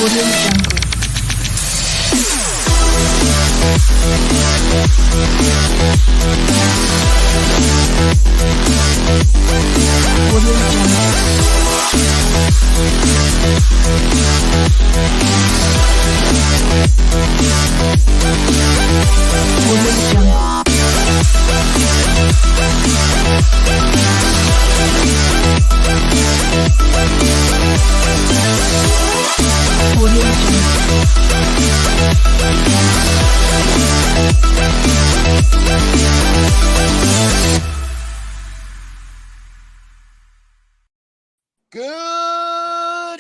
Good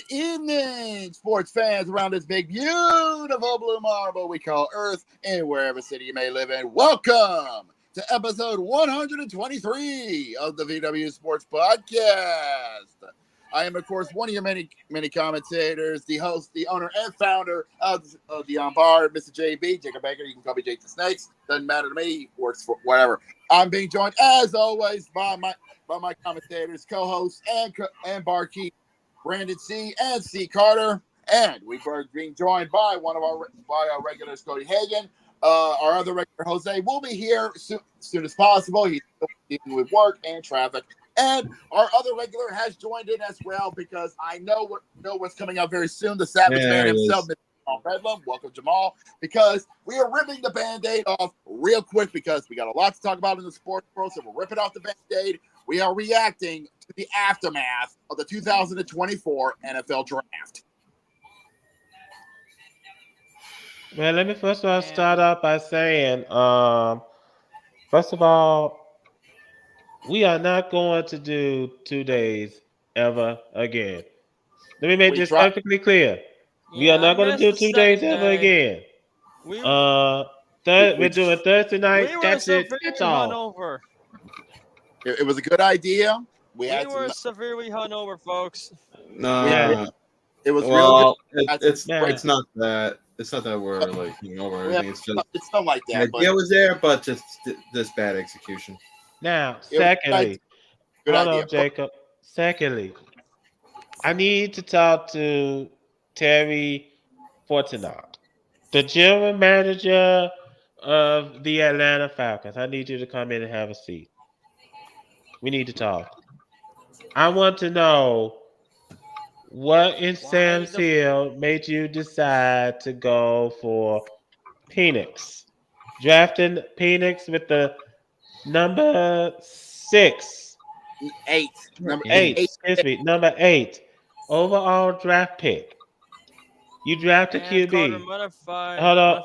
evening, sports fans around this big, beautiful blue marble we call Earth, and wherever city you may live in. Welcome to episode 123 of the VWU Sports Podcast. I am, of course, one of your many commentators, the host, the owner, and founder of the On Bar, Mr. JB, Jacob Baker. You can call me Jake the Snakes. Doesn't matter to me. He works for whatever. I'm being joined, as always, by my commentators, co-hosts, and barkeep, Brandon C. and C. Carter. And we're being joined by our regulars, Cody Hagan. Our other regular, Jose, will be here soon as possible. He's dealing with work and traffic. And our other regular has joined in as well because I know what's coming out very soon. The Savage Man himself, Mr. Jamal Bedlam. Welcome, Jamal. Because we are ripping the Band-Aid off real quick because we got a lot to talk about in the sports world. So we're ripping off the Band-Aid. We are reacting to the aftermath of the 2024 NFL Draft. Well, let me first of all start off by saying, first of all, we are not going to do 2 days ever again. Let me make this perfectly clear. We are not going to do 2 days ever again. We're doing Thursday night. That's it. That's all. It was a good idea. We were severely hungover, folks. No, it was real good. It's not that. It's not that we're like over everything. It's not like that. The idea was there, but just this bad execution. Now, secondly, hold on, Jacob. Secondly, I need to talk to Terry Fortunato, the general manager of the Atlanta Falcons. I need you to come in and have a seat. We need to talk. I want to know what in Sam's Hill made you decide to go for Penix, drafting Penix with the number 8 overall draft pick. You drafted QB. Hold on,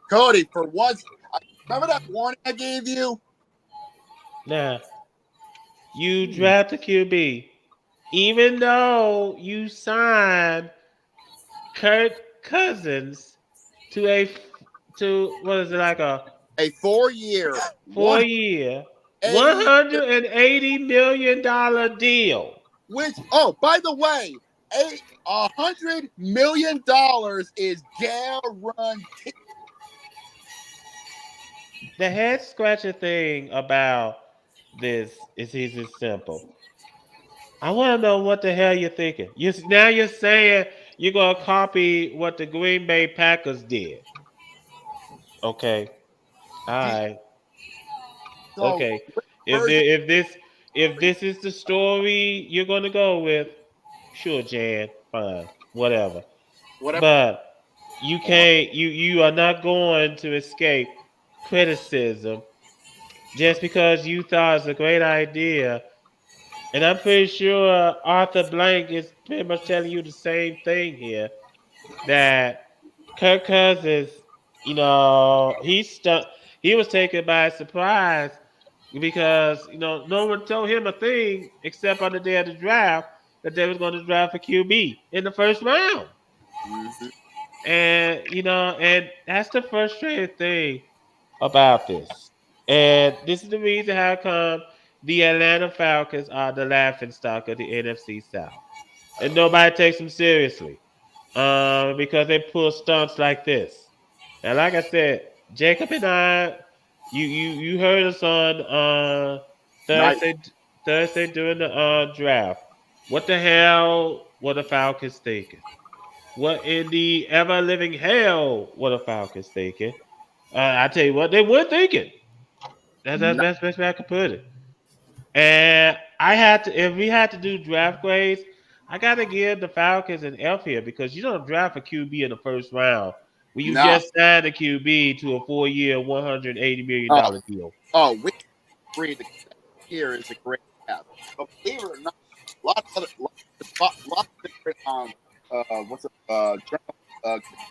Cody, for once, remember that warning I gave you? Now, you drafted QB, even though you signed Kirk Cousins to what is it, like a 4-year, $180 million deal. Which, by the way, $100 million is guaranteed. The head scratcher thing about this is easy simple. I want to know what the hell you're thinking. Now you're saying you're gonna copy what the Green Bay Packers did. Okay, all right. Okay, if this is the story you're gonna go with, sure, Jan, fine, whatever. But you can't. You are not going to escape criticism just because you thought it's a great idea. And I'm pretty sure Arthur Blank is pretty much telling you the same thing here, that Kirk Cousins, he was taken by surprise because, no one told him a thing except on the day of the draft that they was going to draft a QB in the first round. Mm-hmm. And, and that's the frustrating thing about this. And this is the reason how come the Atlanta Falcons are the laughingstock of the NFC South. And nobody takes them seriously because they pull stunts like this. And like I said, Jacob and I, you heard us on Thursday during the draft. What the hell were the Falcons thinking? What in the ever living hell were the Falcons thinking? I tell you what, they were thinking. That's the Not, best way I could put it. And I had to, if we had to do draft grades, I got to give the Falcons an F here because you don't draft a QB in the first round when you no. just signed a QB to a 4-year, $180 million Oh, deal. we agree. The here is a great path. But believe it or not, a lot of other, lot of different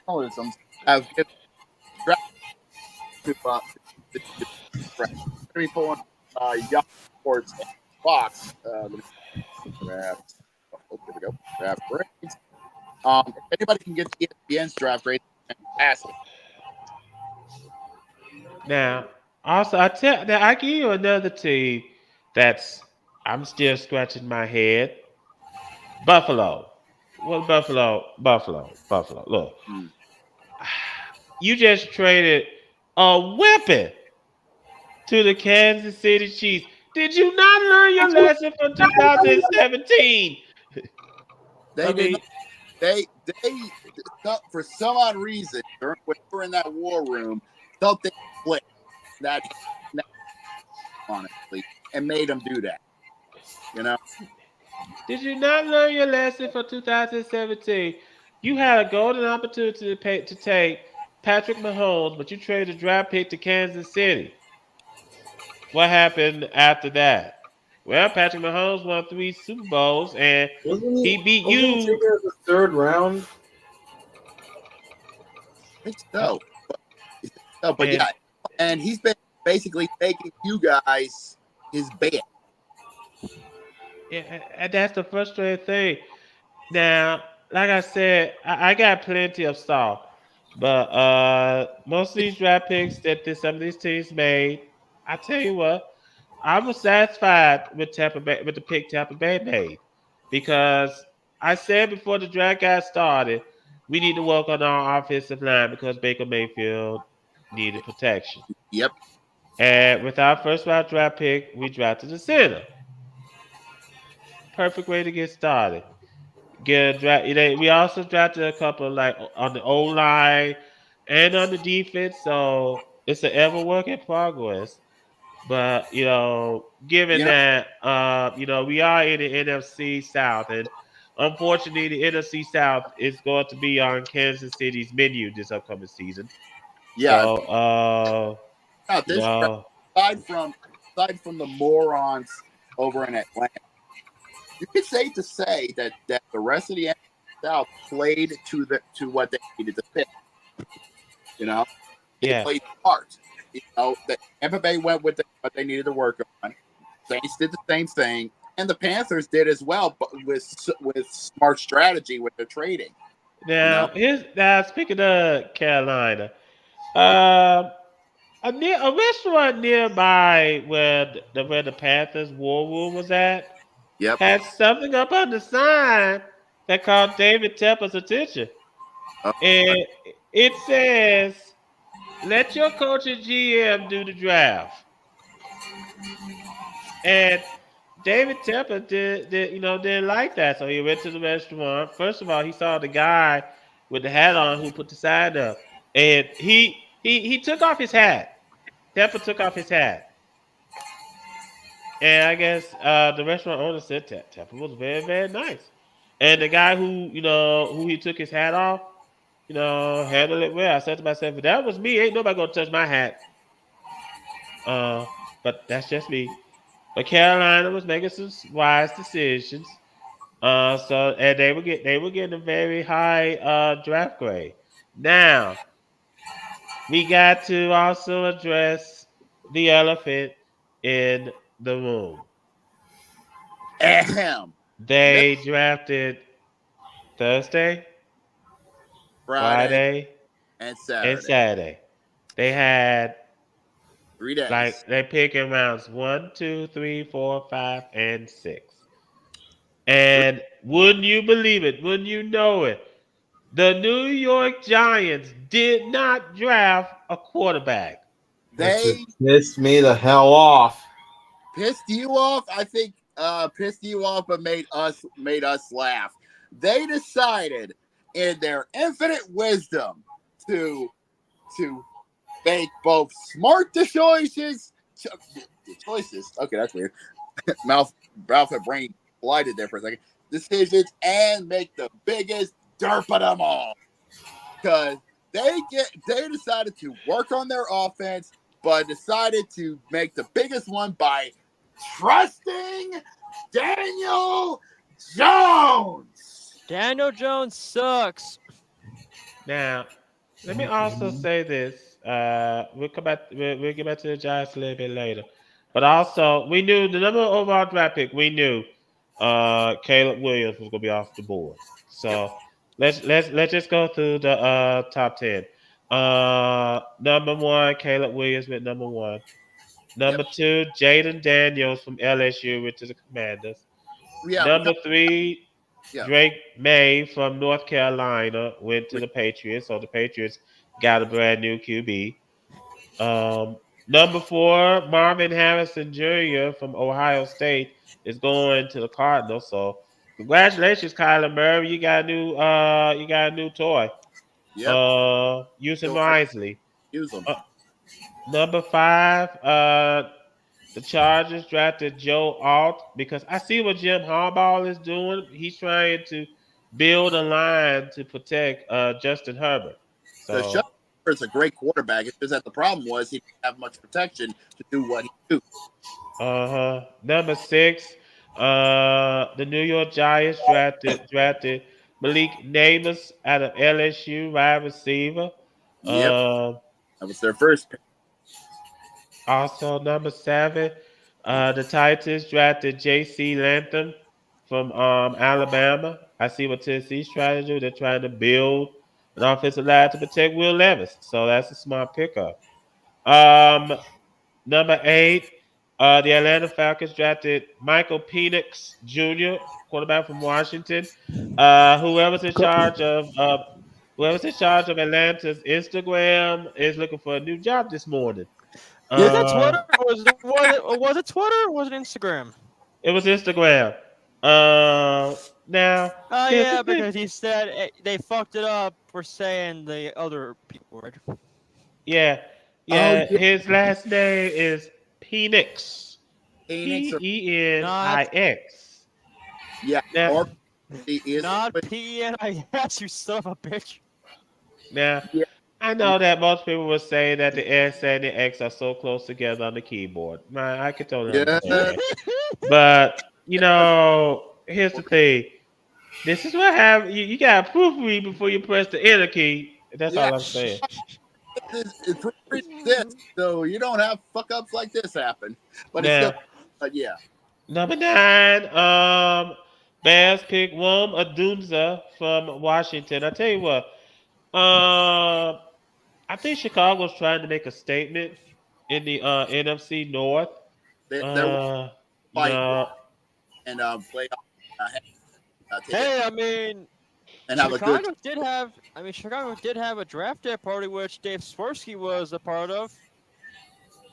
journalisms have given draft to draft. Let me pull in Yahoo Sports and Fox. Let me draft. Oh, there we go. Draft grades. If anybody can get the ESPN's draft grades, fantastic. Now, also, I give you another team that's I'm still scratching my head. Buffalo. Well, Buffalo. Look, Hmm. you just traded a weapon to the Kansas City Chiefs. Did you not learn your lesson from 2017? I They did mean, not. They for some odd reason during when they were in that war room, something clicked that honestly and made them do that. You know. did you not learn your lesson from 2017? You had a golden opportunity to take Patrick Mahomes, but you traded a draft pick to Kansas City. What happened after that? Well, Patrick Mahomes won 3 Super Bowls, and Wasn't he he? beat Wasn't he you. taken as the third round? I think so. But And yeah, and he's been basically making you guys his band. and that's the frustrating thing. Now, like I said, I got plenty of stuff, but most of these draft picks that some of these teams made, I tell you what, I was satisfied with Tampa Bay with the pick Tampa Bay made because I said before the draft got started, we need to work on our offensive line because Baker Mayfield needed protection. Yep. And with our first round draft pick, we drafted the center. Perfect way to get started. Get a draft. We also drafted a couple like on the O line and on the defense, so it's an ever work in progress. But given You know. that we are in the NFC South, and unfortunately, the NFC South is going to be on Kansas City's menu this upcoming season. Yeah. So, Not you this know, aside from the morons over in Atlanta, you could say that the rest of the NFC South played to what they needed to fit. You know, they yeah, played smart. You know, that Tampa Bay went with what they needed to work on. Saints did the same thing, and the Panthers did as well, but with smart strategy with their trading. You know, now speaking of Carolina, um, a restaurant nearby where the Panthers War Room was at yep. had something up on the sign that caught David Tepper's attention. Oh, And it says, let your coach and GM do the draft. And David Tepper didn't like that. So he went to the restaurant. First of all, he saw the guy with the hat on who put the sign up. And he took off his hat. Tepper took off his hat. And I guess the restaurant owner said Tepper was very, very nice. And the guy who he took his hat off, handled it well. I said to myself, if that was me, ain't nobody gonna touch my hat. Uh, but that's just me. But Carolina was making some wise decisions. And they were getting a very high draft grade. Now we got to also address the elephant in the room. ahem. Middle They drafted Thursday, Friday Friday, and and Saturday, Saturday. They had 3 days. they picking rounds 1, 2, 3, 4, 5, and 6. And wouldn't you believe it? Wouldn't you know it? The New York Giants did not draft a quarterback. That They just pissed me the hell off. pissed you off. I think pissed you off, but made us laugh. They decided, in their infinite wisdom, to to make both smart choices. Okay, that's weird. Mouth and brain collided there for a second. Decisions and make the biggest derp of them all, because they decided to work on their offense, but decided to make the biggest one by trusting Daniel Jones. Daniel Jones sucks. Now, let me also say this. We'll come back. We'll get back to the Giants a little bit later. But also, we knew the number overall draft pick. We knew Caleb Williams was gonna be off the board. So let's just go through the top 10. Number one, Caleb Williams went number one. Number two, Jaden Daniels from LSU went to the Commanders. Yeah, Number three, yeah, Drake May from North Carolina went to the Patriots, so the Patriots got a brand new QB. Number four, Marvin Harrison Jr. from Ohio State is going to the Cardinals. So congratulations, Kyler Murray. You got a new toy. yep. Use him Feel free wisely. to use them. Number five, the Chargers drafted Joe Alt because I see what Jim Harbaugh is doing. He's trying to build a line to protect Justin Herbert. Because So, Justin Herbert's a great quarterback. It's just that the problem was he didn't have much protection to do what he do. Number six, the New York Giants drafted Malik Nabers out of LSU, wide receiver. Yep, Um, that was their first pick. Also, number seven, the Titans drafted J.C. Latham from Alabama. I see what Tennessee's trying to do. They're trying to build an offensive line to protect Will Levis. So that's a smart pickup. Um, Number eight, the Atlanta Falcons drafted Michael Penix Jr., quarterback from Washington. Whoever's in charge of Atlanta's Instagram is looking for a new job this morning. Was that Uh, Twitter? Was it Twitter or was it Instagram? It was Instagram. Now Oh here's the yeah, thing. because he said they fucked it up for saying the other people, right? Yeah, Oh, yeah. yeah. His last name is Penix. Phoenix, Penix. yeah, Now, or he is. Not PNIS, you son of a bitch. now, Yeah. I know that most people will say that the S and the X are so close together on the keyboard. I can totally Yeah, understand that. But here's the thing. This is what happens. You gotta proofread before you press the enter key. That's yeah. all I'm saying. It's this, so you don't have fuck ups like this happen. But it's still, Now, but yeah, number nine, Bears pick Wom Adunza from Washington. I tell you what, I think Chicago's trying to make a statement in the NFC North. they're You fight know, and play Hey, I mean, and have a good. Chicago did have a draft day party which Dave Swirsky was a part of.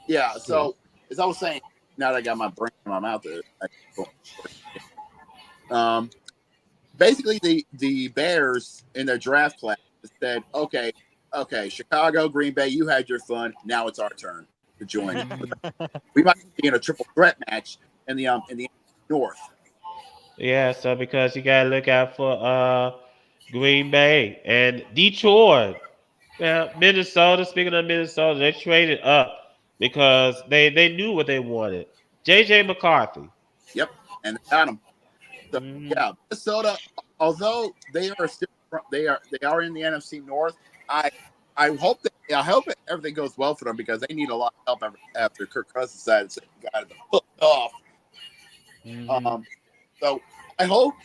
Yeah. So as I was saying, now that I got my brain in my mouth, basically the Bears in their draft class said, okay, Chicago, Green Bay, you had your fun. Now it's our turn to join. We might be in a triple threat match in the North. yeah. So because you gotta look out for Green Bay and Detroit. Now, Minnesota, speaking of Minnesota, they traded up because they knew what they wanted. JJ McCarthy. Yep, and they got them. So Mhm. yeah, Minnesota, although they are in the NFC North, I hope everything goes well for them because they need a lot of help after Kirk Cousins decided to say got the fuck off. Mhm. So I hope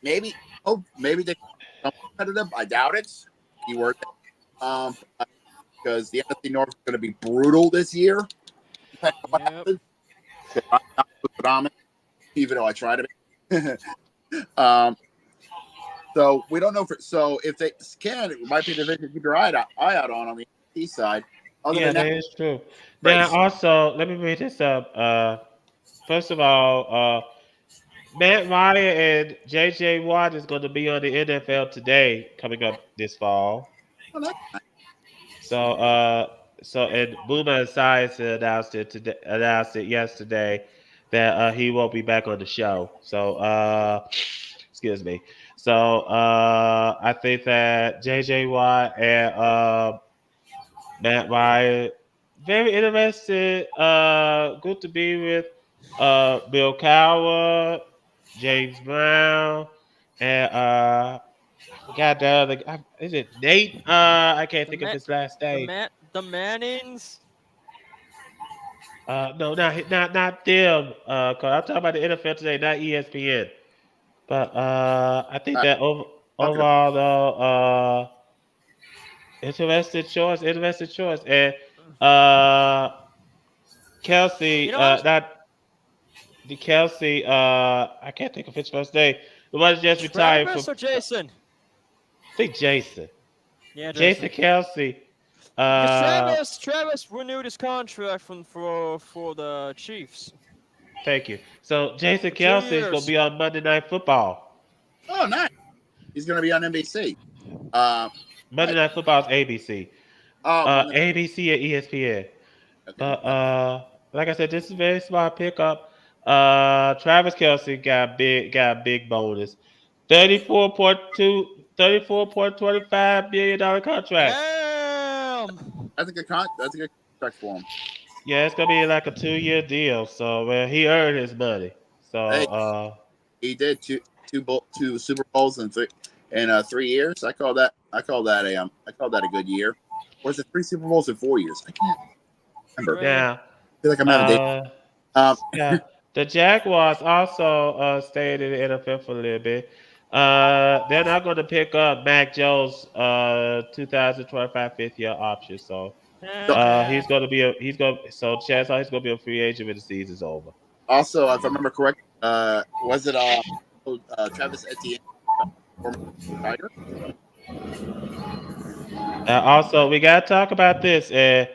maybe they become competitive. I doubt it. Keyword. Because the NFC North is going to be brutal this year. Depending on what happens. I'm not predominant, even though I try to be. So we don't know. So if they can, it might be the division to keep your eye out on the east side. Other Yeah, than that that, is true. Now, race. also, let me bring this up. First of all, Matt Ryan and J.J. Watt is going to be on the NFL Today coming up this fall. Oh, that's So, and Boomer Science announced it today. Announced it yesterday that he won't be back on the show. So, excuse me. So, I think that J.J. Watt and Matt Ryan very interested. Good to be with. Bill Cowher, James Brown, and I forgot the other. Is it Nate? I can't The think of Ma- his last name. the Mannings. No, not them. Cause I'm talking about the NFL Today, not ESPN. But I think uh, that talking overall though, interesting choice, and uh, You Kelsey, know, I'm not the Kelsey. I can't think of his first name. The one that just retired from. Travis or Jason? I think Jason. Yeah, Jason Jason. Kelsey. Because Uh, Travis renewed his contract for the Chiefs Thank you. So Jason for two Kelsey is going to years. be on Monday Night Football. Oh, nice. He's going to be on NBC. Uh, Monday nice. Night Football is ABC. Oh, Monday. ABC and ESPN. Okay. But like I said, this is a very smart pickup. Travis Kelsey got big bonus. 34.2, $34.25 million contract. Damn. That's a good contract for him. Yeah, it's gonna be like a 2-year deal. So he earned his money. So Hey, he did two Super Bowls in 3 years. I call that a good year. Or is it 3 Super Bowls in 4 years? I can't remember. Three. now I feel like I'm out of date. Um, yeah, the Jaguars also stayed in the NFL for a little bit. They're not going to pick up Mac Jones' 2025 fifth-year option. So Ah. chances are he's going to be a free agent when the season's over. Also, if I remember correctly, was it Travis Etienne, former Tiger? Also, we got to talk about this. And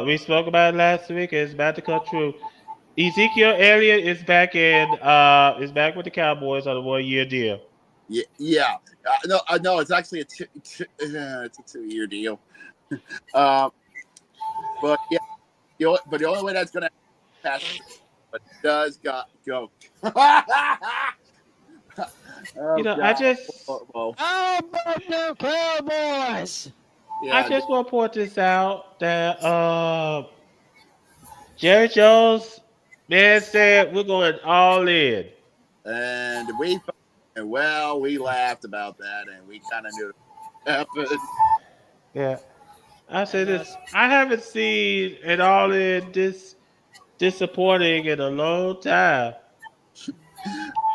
we spoke about it last week. It's about to come true. Ezekiel Elliott is back with the Cowboys on a 1-year deal. Yeah, yeah. No, it's actually it's a 2-year deal. But yeah, but the only way that's gonna pass, but it does go. Oh I God. just Well, How about the Cowboys? yeah, I just want to point this out that Jerry Jones man said we're going all in. and we laughed about that, and we kind of knew it happened. Yeah, I And said this. I haven't seen an all in this disappointing in a long time.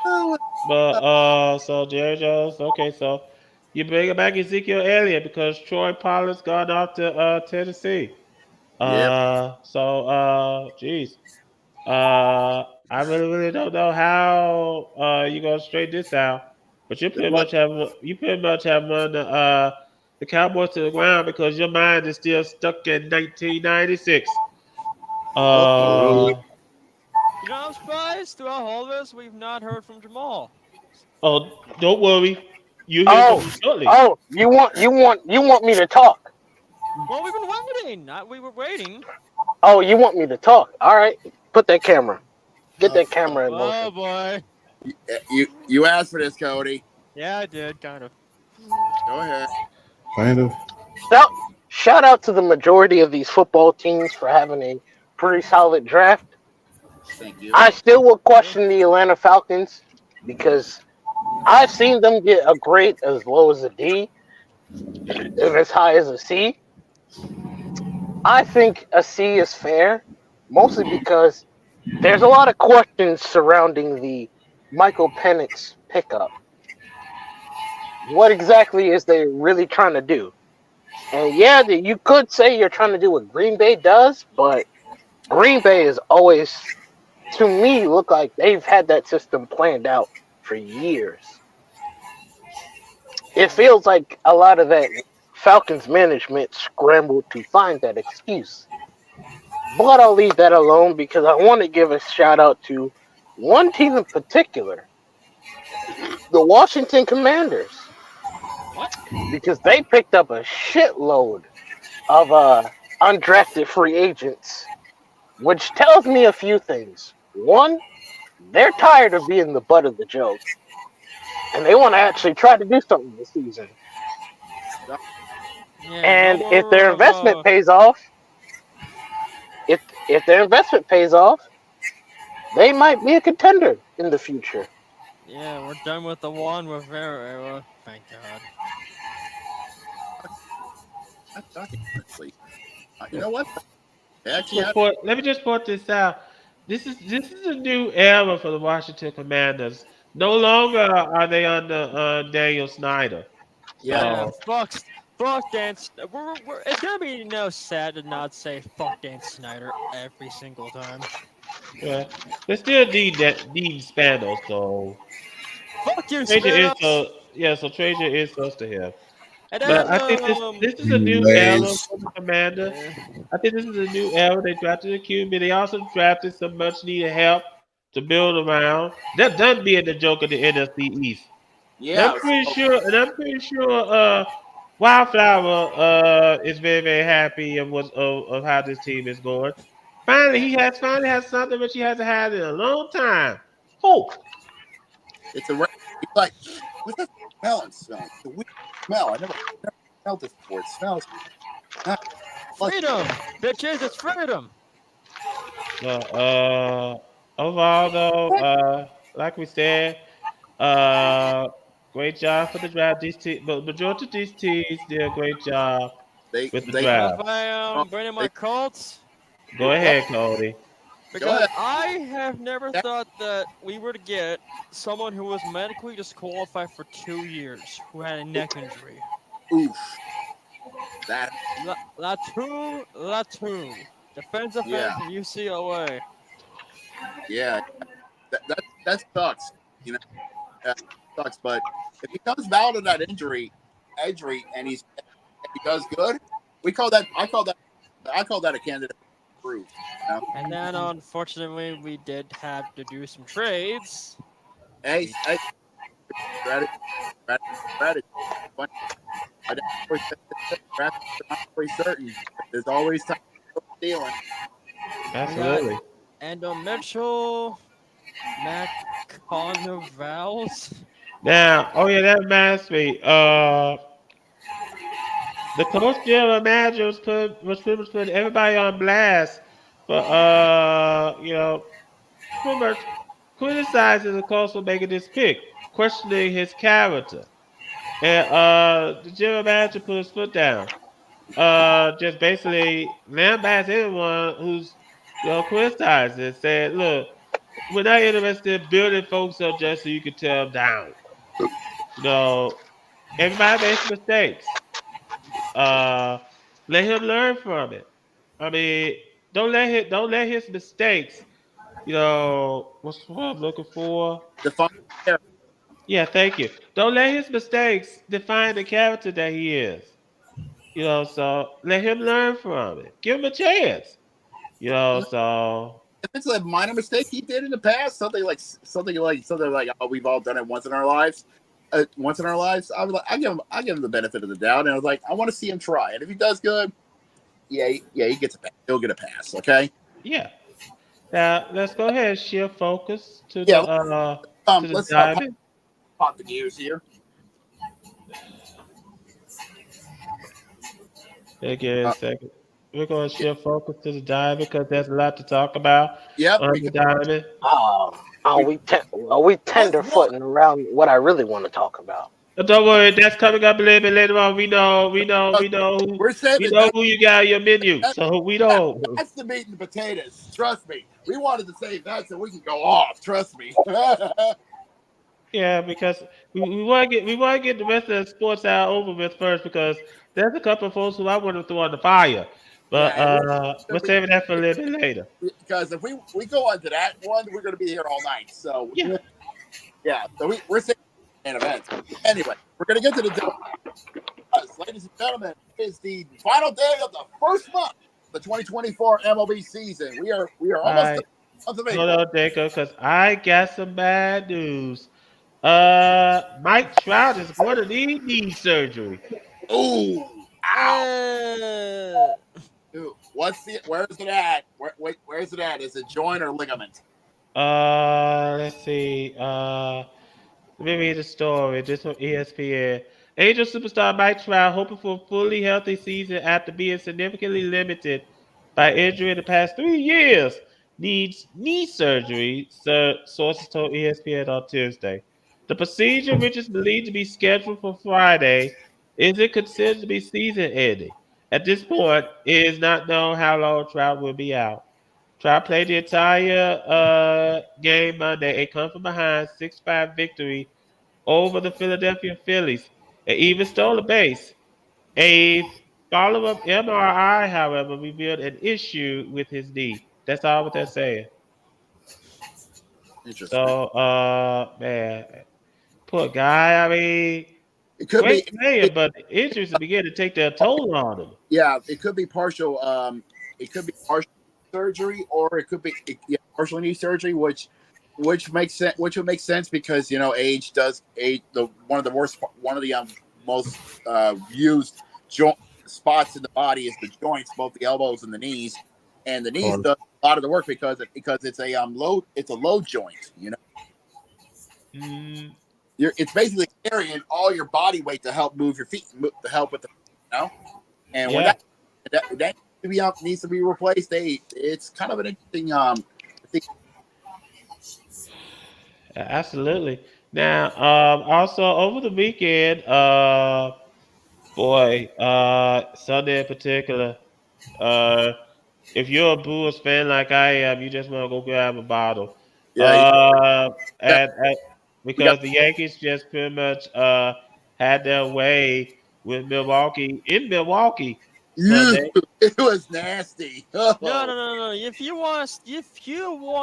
Oh, But so Jerry Jones, okay, so you bring back Ezekiel Elliott because Troy Pollard's gone off to Tennessee. yep. Geez. I really don't know how you're gonna straighten this out. But What? you pretty much have run the Cowboys to the ground because your mind is still stuck in 1996. Oh, Uh you know, I'm surprised throughout all this we've not heard from Jamal. don't worry, you hear from Oh, me shortly. you want me to talk? Well, we've been waiting. We were waiting. Oh, you want me to talk? All right, put that camera. Get oh, that camera in Oh motion. boy. you asked for this, Cody. Yeah, I did kind of. Go ahead. Kind of. Shout, shout out to the majority of these football teams for having a pretty solid draft. Thank you. I still will question the Atlanta Falcons because I've seen them get a grade as low as a D, if as high as a C. I think a C is fair, mostly because there's a lot of questions surrounding the Michael Penix pickup. What exactly is they really trying to do? And yeah, you could say you're trying to do what Green Bay does, but Green Bay is always, to me, look like they've had that system planned out for years. It feels like a lot of that Falcons management scrambled to find that excuse. But I'll leave that alone because I want to give a shout out to one team in particular, the Washington Commanders, What? because they picked up a shitload of undrafted free agents, which tells me a few things. One, they're tired of being the butt of the joke, and they want to actually try to do something this season. Yeah, no And if more their of investment pays off, if their investment pays off, they might be a contender in the future. yeah, we're done with the Juan Rivera era. Thank God. That's shocking, honestly. You know what? They actually have. Let me just point this out. This is a new era for the Washington Commanders. No longer are they under Daniel Snyder. Yeah. Yeah, So fuck Dan. It's gonna be sad to not say fuck Dan Snyder every single time. yeah, they still need Spano. So Fuck you, Trajan is Spanos. so Trajan is close to him. And But then I think this is a new era Anyways, for the Commanders. yeah, I think this is a new era. They drafted a QB. They also drafted some much needed help to build around. They're done being the joke of the NFC East. And Yeah. So, I'm pretty sure Wildflower is very, very happy of how this team is going. Finally has something which he hasn't had in a long time. Hope. it's a. He's like, what's that smell? It's a weird smell. Never smelled this before. It smells. Not, freedom, bitches, it's freedom. Uh, Overall though, like we said, uh, great job for the draft. These teams, but majority of these teams did a great job they with the they. But if draft. I Oh, bring in they my Colts, Go go, ahead, Cody. go because ahead. I have never thought that we were to get someone who was medically disqualified for 2 years, who had a neck injury. Oof. That. Latu, defensive end Yeah. from UCLA. Yeah. That sucks. You know, sucks. But if he comes out of that injury, and he does good, we call that. I call that a candidate approved. You know? And then, unfortunately, we did have to do some trades. Hey, strategy, strategy. But I always say this, drafts are not always certain. There's always time for stealing. Absolutely. Endo Mitchell, Matt Carnivals. Now, oh yeah, that reminds me. The coach general manager was pretty much putting everybody on blast for pretty much criticizing the coach for making this pick, questioning his character. And the general manager put his foot down. Just basically lambast anyone who's criticized it. Said, look, we're not interested in building folks up just so you can tear them down. You know, everybody makes mistakes. Uh, Let him learn from it. I mean, don't let his mistakes. What's what I'm looking for? Define character. Yeah, thank you. Don't let his mistakes define the character that he is. So let him learn from it. Give him a chance. So If it's a minor mistake he did in the past, something like we've all done it once in our lives. I give him the benefit of the doubt, and I was like, I want to see him try, and if he does good, he gets a pass. He'll get a pass. Okay. yeah. Now let's go ahead and shift focus to Yeah. the Let's diamond. pop the news here. Take it a second. We're going to shift focus to the diamond because there's a lot to talk about Yep. on the diamond. We tenderfooting around what I really want to talk about. Don't worry, that's coming up a little bit later on. We know We're saving who you got on your menu. So we know. that's the meat and the potatoes. Trust me. We wanted to save that so we can go off. Trust me. Yeah, because we want to get the rest of the sports out over with first because there's a couple of folks who I want to throw on the fire. But we're saving that for a little bit later. Because if we go on to that one, we're going to be here all night. So Yeah. yeah. So we're saving an event. Anyway, we're going to get to the ladies and gentlemen. It is the final day of the first month of the 2024 MLB season. We are almost Right. Month of Hold April. on, Jacob, because I got some bad news. Mike Trout is going to need knee surgery. Ooh, ow. Uh, Ooh, where's it at? Where's it at? Is it joint or ligament? Let's see. Let me read the story. This from ESPN. Angel superstar Mike Trout hoping for a fully healthy season after being significantly limited by injury in the past 3 years. Needs knee surgery, sources told ESPN on Tuesday. The procedure, which is believed to be scheduled for Friday, isn't considered to be season-ending. At this point, it is not known how long Trout will be out. Trout played the entire game Monday, a come from behind 6-5 victory over the Philadelphia Phillies, and even stole a base. A follow-up MRI, however, revealed an issue with his knee. That's all what they're saying. Interesting. So, man, poor guy. I mean, It could great be. player, but the injuries are beginning to take their toll on him. Yeah, it could be partial. It could be partial surgery, or it could be yeah, partial knee surgery, which makes sense. Which would make sense because age does age the one of the most used joint spots in the body is the joints, both the elbows and the knees, and the knees Or, does a lot of the work because it's a load joint. mm, It's basically carrying all your body weight to help move your feet, to help with and when yeah. that needs to be replaced, it's kind of an interesting thing. Absolutely. Now, also over the weekend, Sunday in particular, uh, if you're a Brewers fan like I am, you just want to go grab a bottle. Yeah, Uh, got, and we got because the Yankees just pretty much had their way with Milwaukee in Milwaukee you. Sunday. It was nasty. no, Oh, no, no, no. If you want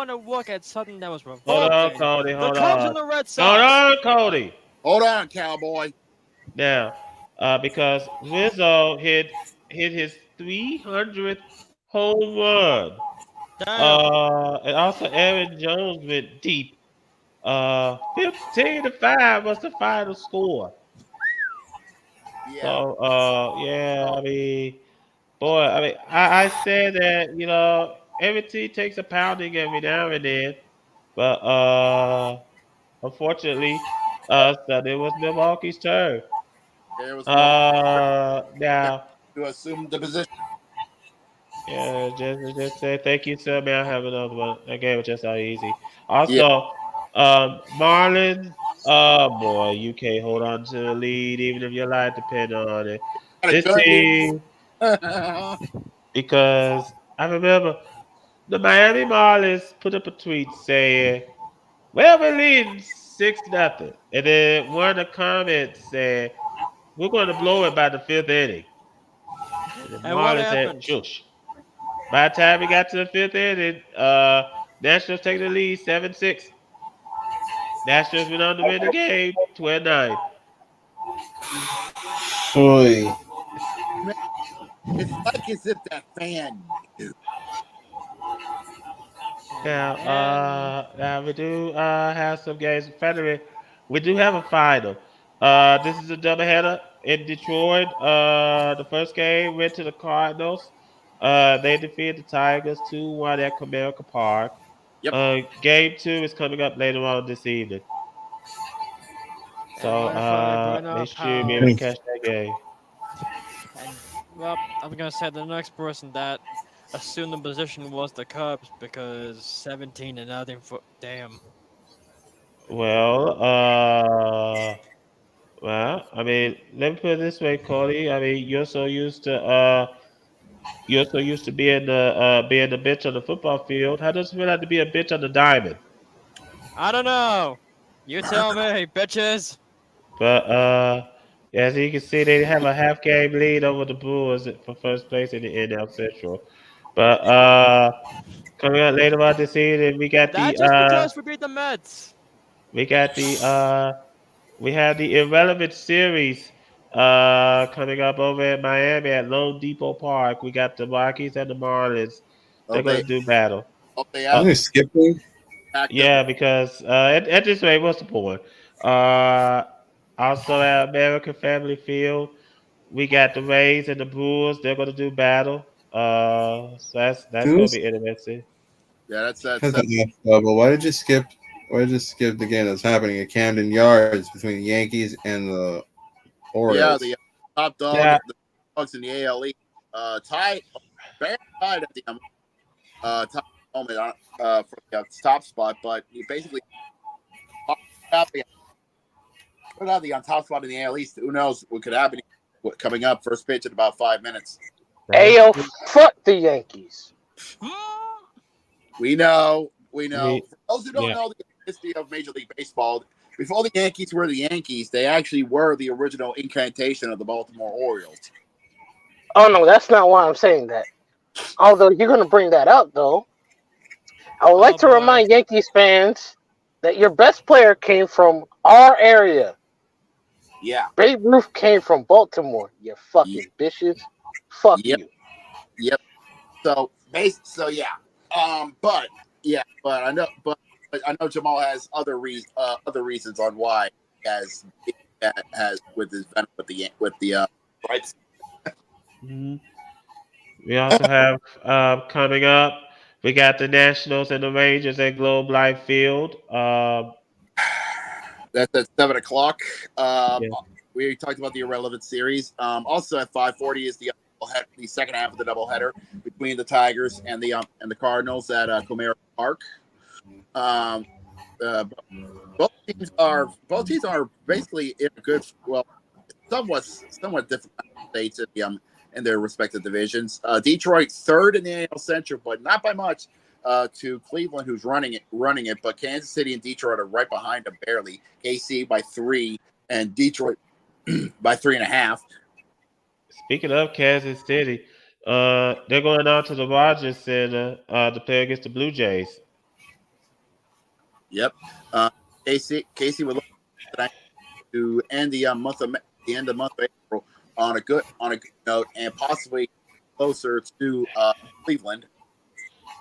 to look at something that was Hold on, revolting, Cody. the Hold Cubs on. and the Red Hold Sox. on, Cody. hold on, cowboy. Now, because Rizzo hit his 300th home run. Damn. And also Aaron Jones went deep. 15-5 was the final score. Yeah, So, yeah, I mean, boy, I said that every team takes a pounding every now and then, but unfortunately, Sunday was Milwaukee's turn. there was no Now, to assume the position. yeah, just say thank you, sir. May I have another one? That game was just so easy. Yeah, Also, Marlins. Oh boy, you can't hold on to the lead even if your life depend on it. got a This gun here. team, because I remember the Miami Marlins put up a tweet saying, "Well, we're leading 6-0," and then one of the comments said, "We're going to blow it by the fifth inning." And the And what Marlins said, happened? "Shush." By the time we got to the fifth inning, Nationals take the lead 7-6. Nationals went on to win the game 12-9. Oy. Man, it's like as if that fan knew. Now we do have some games. Federer, we do have a final. This is a doubleheader in Detroit. The first game went to the Cardinals. They defeated the Tigers 2-1 at Comerica Park. Yep. Game two is coming up later on this evening. And So what if I bring make up sure you be able to how catch that game. and well, I'm gonna say the next person that assumed the position was the Cubs because 17-0 for damn. Well, I mean, let me put it this way, Cody. I mean, you're so used to being the bitch on the football field. How does it feel like to be a bitch on the diamond? I don't know. You tell me, bitches. But as you can see, they have a half game lead over the Brewers for first place in the NL Central. But coming up later on this evening, That just because we beat the Mets. we got the we have the irrelevant series coming up over in Miami at Lone Depot Park. We got the Rockies and the Marlins. Oh, They're gonna do battle. Oh, they Are have they skipping? Yeah, because at this rate, what's the point? Also at American Family Field, we got the Rays and the Brewers. They're going to do battle. So that's going to Who's be interesting. Yeah, that's that's but why did you skip? Why did you skip the game that's happening at Camden Yards between the Yankees and the yeah, Orioles? the top dog, Yeah, the dogs in the AL East, tied, barely tied at the top moment for the top spot, but you basically put out the on top spot in the AL East. Who knows what could happen coming up? First pitch in about 5 minutes. that is Ayo, true. fuck the Yankees. We know, we know. We- For those who don't yeah, know the history of Major League Baseball, before the Yankees were the Yankees, they actually were the original incantation of the Baltimore Orioles. Oh no, that's not why I'm saying that. Although you're gonna bring that up though, I would like Oh to boy. remind Yankees fans that your best player came from our area. Yeah. Babe Ruth came from Baltimore. You fucking bitches. Fuck Yep. you. Yep. So yeah. But yeah, but I know Jamal has other reasons on why he has with his venom with the right. mhm. We also have coming up. We got the Nationals and the Rangers at Globe Life Field. That's at 7 o'clock. Um, Yeah, we talked about the irrelevant series. Also at 5:40 is the second half of the doubleheader between the Tigers and the Cardinals at Comerica Park. Um, uh, both teams are basically in a good, well, somewhat different states in their respective divisions. Detroit third in the AL Central, but not by much. To Cleveland, who's running it, but Kansas City and Detroit are right behind them barely. KC by 3 and Detroit by 3.5. speaking of Kansas City, they're going out to the Rogers Center to play against the Blue Jays. Yep. Uh, KC would look tonight to end the end of the month of April on a good note and possibly closer to Cleveland.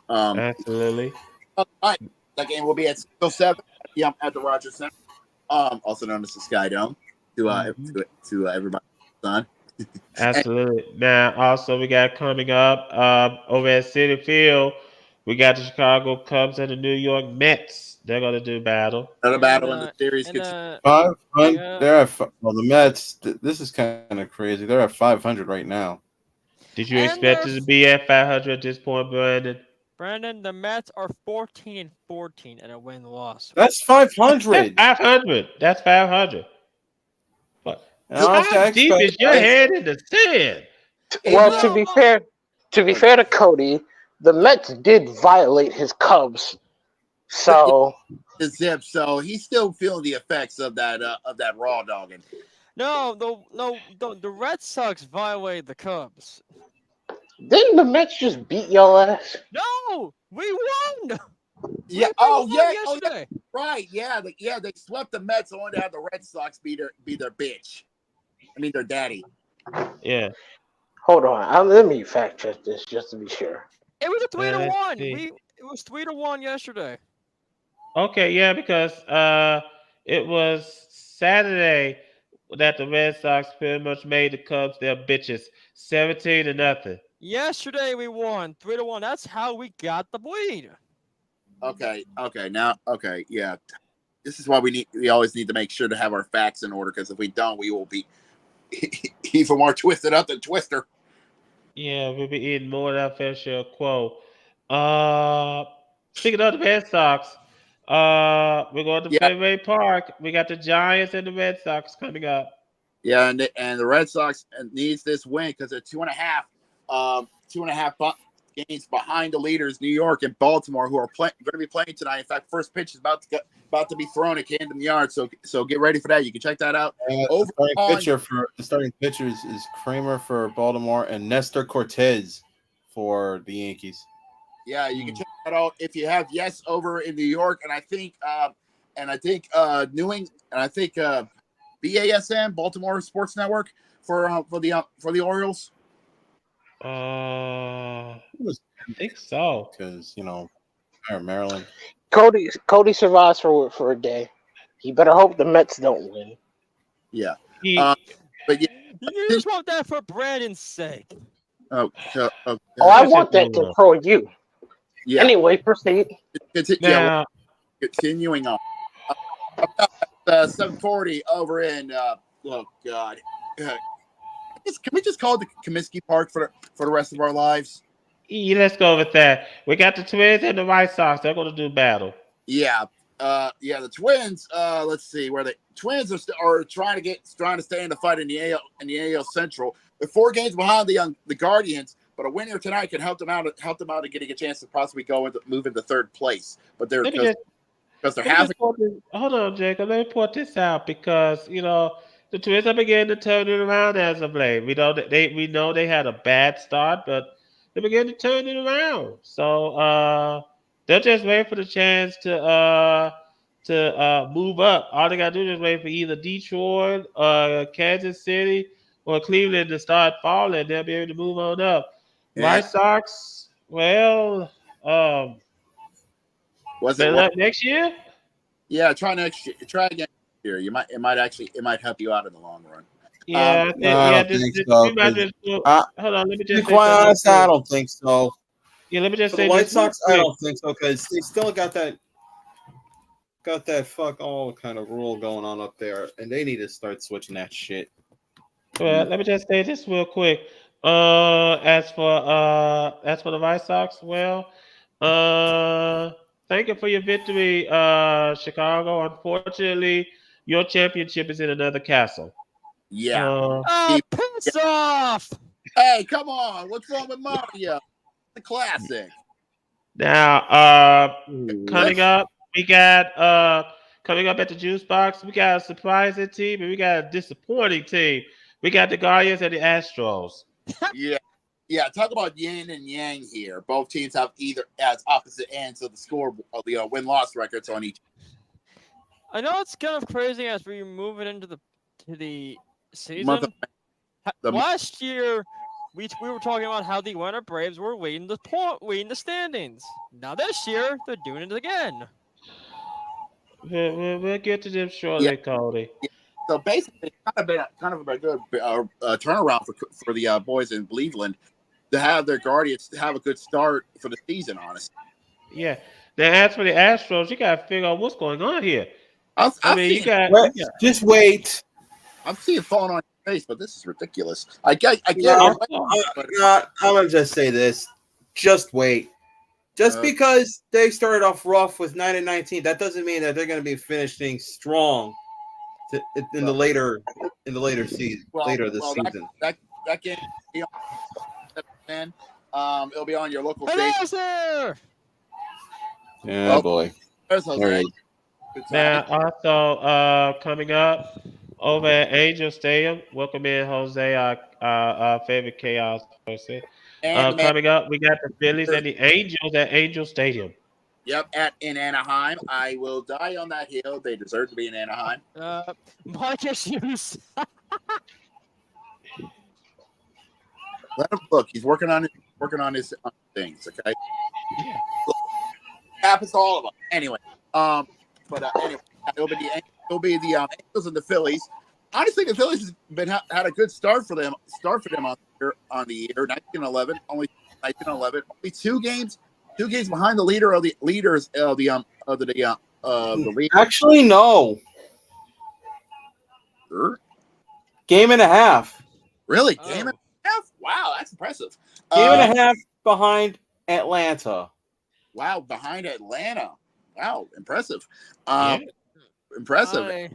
Um, Absolutely. Tonight, that game will be at 6:07 at the Rogers Center, also known as the Sky Dome, Mhm. to everybody's son. And Absolutely. Now, also, we got coming up over at City Field, we got the Chicago Cubs and the New York Mets. They're going to do battle. another And battle in the series continues. 500. yeah. They're at well, the Mets. This is kind of crazy. They're at 500 right now. Did you And expect it to be at 500 at this point, Brandon? Brandon, the Mets are 14 and 14 and a win-loss. That's That's 500. 500. That's 500. But And Good. honestly, how I deep expect is your Hey, head in the sand? hey, Well, Zip. to be fair to Cody, the Mets did violate his Cubs. Yeah, So Zip. So he's still feeling the effects of that raw dogging. No, the Red Sox violated the Cubs. didn't the Mets just beat y'all ass? No, we won. Yeah. We Oh won yeah. Oh yeah. yesterday. Right. Yeah. They swept the Mets only to have the Red Sox be their bitch. I mean their daddy. Yeah. Hold on, let me fact check this just to be sure. It was a three to Let's one. see. It was 3-1 yesterday. Okay, yeah, because it was Saturday that the Red Sox pretty much made the Cubs their bitches, 17-0. Yesterday we won 3-1. That's how we got the bleed. Okay. Okay. Now. Okay. Yeah. This is why we always need to make sure to have our facts in order because if we don't, we will be even more twisted up than Twister. Yeah, we'll be eating more of that fair share of quo. Uh, Speaking of the Red Sox, we're going to Yeah. Fenway Park. We got the Giants and the Red Sox coming up. Yeah, and the Red Sox needs this win because they're 2.5 games behind the leaders, New York and Baltimore, who are going to be playing tonight. In fact, first pitch is about to be thrown at Camden Yards, so get ready for that. You can check that out. Over on The starting pitcher is Kramer for Baltimore and Nestor Cortez for the Yankees. yeah, you can check that out if you have Yes over in New York, and I think New England, and I think BASN Baltimore Sports Network for the Orioles. I It was think so. because Or Maryland. Cody survives for a day. He better hope the Mets don't win. Yeah. He, But yeah. You just want that for Brandon's sake. Oh, Oh, I Let's want just that move to on. pro you. yeah. Anyway, proceed. Yeah. Well, Now, continuing on. 740 over in. Oh God. Can we just call it the Comiskey Park for the rest of our lives? let's go with that. We got the Twins and the White Sox. They're going to do battle. Yeah. Yeah. The Twins. Let's see where the Twins are trying to stay in the fight in the AL Central. They're 4 games behind the Guardians, but a winner tonight can help them out and getting a chance to possibly move into 3rd place. But they're Let me because just they're Let me half. just point this, hold on, Jacob. Let me point this out because the Twins are beginning to turn it around as of late. We know they had a bad start, but they began to turn it around. So they're just waiting for the chance to move up. All they gotta do is wait for either Detroit, Kansas City, or Cleveland to start falling. They'll be able to move on up. Yeah. White Sox, well, Was it? better luck next year. Yeah. Try next year. Try again next year. It might help you out in the long run. Yeah, I think I yeah. don't think so. We might 'Cause hold on. Let me to be just say quite something real honest, I quick. don't think so. Yeah, let me just For the say White this real Sox, I quick. don't think so because they still got that fuck all kind of rule going on up there, and they need to start switching that shit. Well, let me just say this real quick. As for the White Sox, well, thank you for your victory, Chicago. Unfortunately, your championship is in another castle. Yeah. Uh, Oh, piss off! Hey, come on. What's wrong with Mario? The classic. Now, Let's. coming up, we got coming up at the juice box, we got a surprising team and we got a disappointing team. We got the Guardians and the Astros. Yeah. Yeah. Talk about yin and yang here. Both teams have either as opposite ends of the score of the win-loss records on each. I know it's kind of crazy as we move it into the Month of season. the Last year, we were talking about how the Atlanta Braves were leading the standings. Now this year, they're doing it again. We'll get to them yeah. shortly, Cody. Yeah. So basically, it's kind of a good turnaround for the boys in Cleveland to have their Guardians to have a good start for the season. Honestly, Yeah. Now, as for the Astros, you got to figure out what's going on here. I I've mean, seen Just wait. I've seen it falling on your face, but this is ridiculous. I get No, it, but I'm gonna just say this. Just wait. Just because they started off rough with 9-19, that doesn't mean that they're going to be finishing strong in the later season, later this season. That game will be on, it'll be on your local Hello, station. sir! Yeah, boy. There's There Jose. he is. Good now, time. also coming up over at Angel Stadium, welcome in Jose, our favorite chaos person. And the man, Coming up, we got the Phillies and the Angels at Angel Stadium. yep, in Anaheim. I will die on that hill. They deserve to be in Anaheim. Mike issues. Let him look. He's working on his things. Okay, happens to all of us. Anyway, anyway, it'll be the Angels and the Phillies. Honestly, the Phillies has had a good start for them on the year 1911. Only 1911. Only two games behind the leaders of the league. Actually, no. Sure. Game and a half. Really? Oh. Game and a half? Wow, that's impressive. Game and a half behind Atlanta. Wow, behind Atlanta. Wow, impressive. Yeah. Impressive.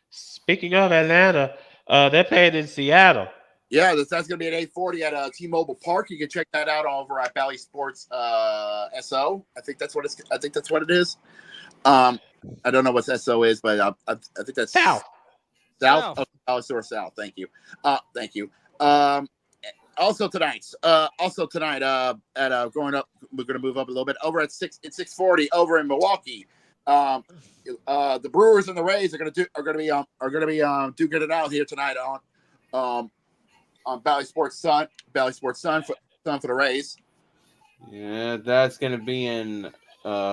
Speaking of Atlanta, they're playing in Seattle. Yeah, that's going to be at 8:40 at T-Mobile Park. You can check that out over at Bally Sports SO. I think that's what it is. I don't know what SO is, but I think that's South. South. Oh, South. Thank you. Thank you. Also tonight, at going up, we're going to move up a little bit over at 6:40 over in Milwaukee. The Brewers and the Rays are going to be duking it out here tonight on Bally Sports Sun for the Rays. Yeah, that's going to be in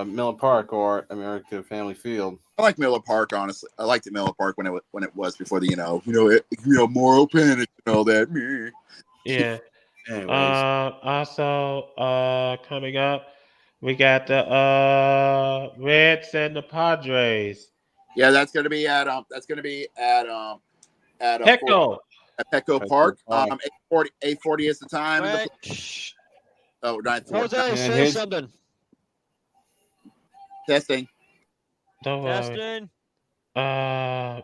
Miller Park or America Family Field. I like Miller Park, honestly. I liked Miller Park when it was before the moral panic and all that. Meh. Yeah. Anyways, Also, coming up, we got the Reds and the Padres. Yeah, that's gonna be at Heckle. at Petco Petco Park. Park. 8:40 is the time. Wait, shh. Oh, 9:40. Jose, And say here's- something. Testing. Don't worry. Justin, Uh,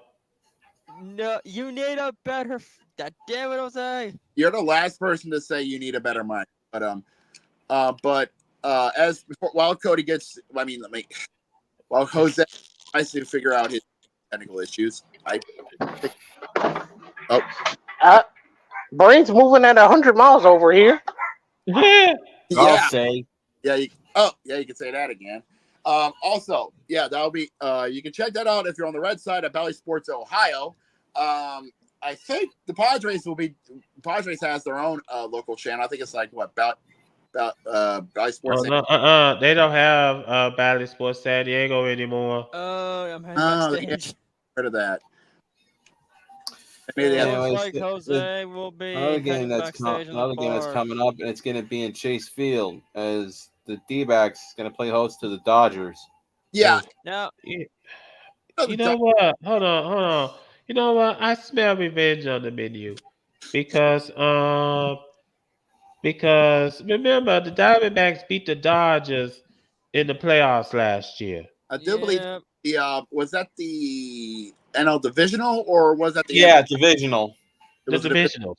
no, you need a better. God damn it, Jose. You're the last person to say you need a better mic, but as before, while Cody gets, while Jose tries to figure out his technical issues, Brain's moving at 100 miles over here. yeah. I'll yeah, say you can say that again. Also, yeah, that'll be. You can check that out if you're on the red side at Bally Sports Ohio. I think the Padres has their own local channel. I think it's like Bally Sports. Oh, no, they don't have Bally Sports San Diego anymore. I'm heading They backstage. rid of that. Maybe they have, Anyways, Looks like Jose will be heading backstage in the another game that's bar. coming up, and it's going to be in Chase Field as the D-backs is going to play host to the Dodgers. yeah. Now, You know what? Hold on. You know what? I smell revenge on the menu because remember the Diamondbacks beat the Dodgers in the playoffs last year. I do believe yeah, was that the NL divisional or was that the Yeah, divisional. It The was a division- divisionals.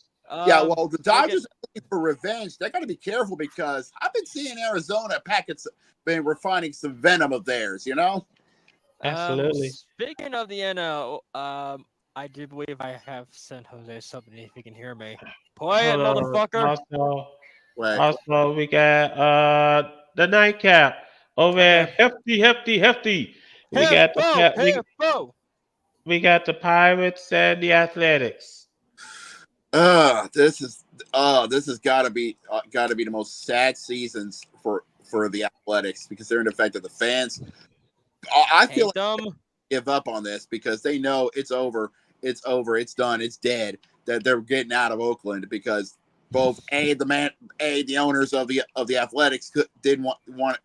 Yeah, well, the Dodgers are looking for revenge. They got to be careful because I've been seeing Arizona packets been refining some venom of theirs. You know. Absolutely. Speaking of the NL, I do believe I have sent Jose something if he can hear me. Play it, Hold on. motherfucker. Also, we got the nightcap over at Hefty. We got the Pirates and the Athletics. This has got to be the most sad seasons for the Athletics because they're in effect of the fans. I feel like they give up on this because they know it's over, it's done, it's dead. That they're getting out of Oakland because both the owners of the Athletics didn't want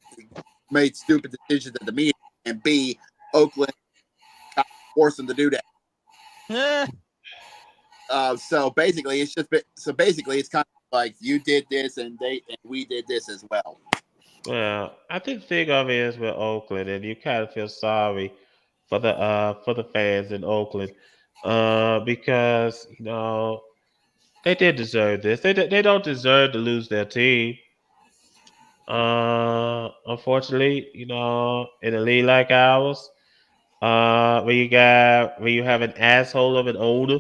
made stupid decisions at the meeting, and B, Oakland forced them to do that. So basically, it's kind of like you did this and we did this as well. Well, I think the thing of it is with Oakland, and you kind of feel sorry for the fans in Oakland, because they did deserve this. They don't deserve to lose their team. Unfortunately, in a league like ours, where you have an asshole of an owner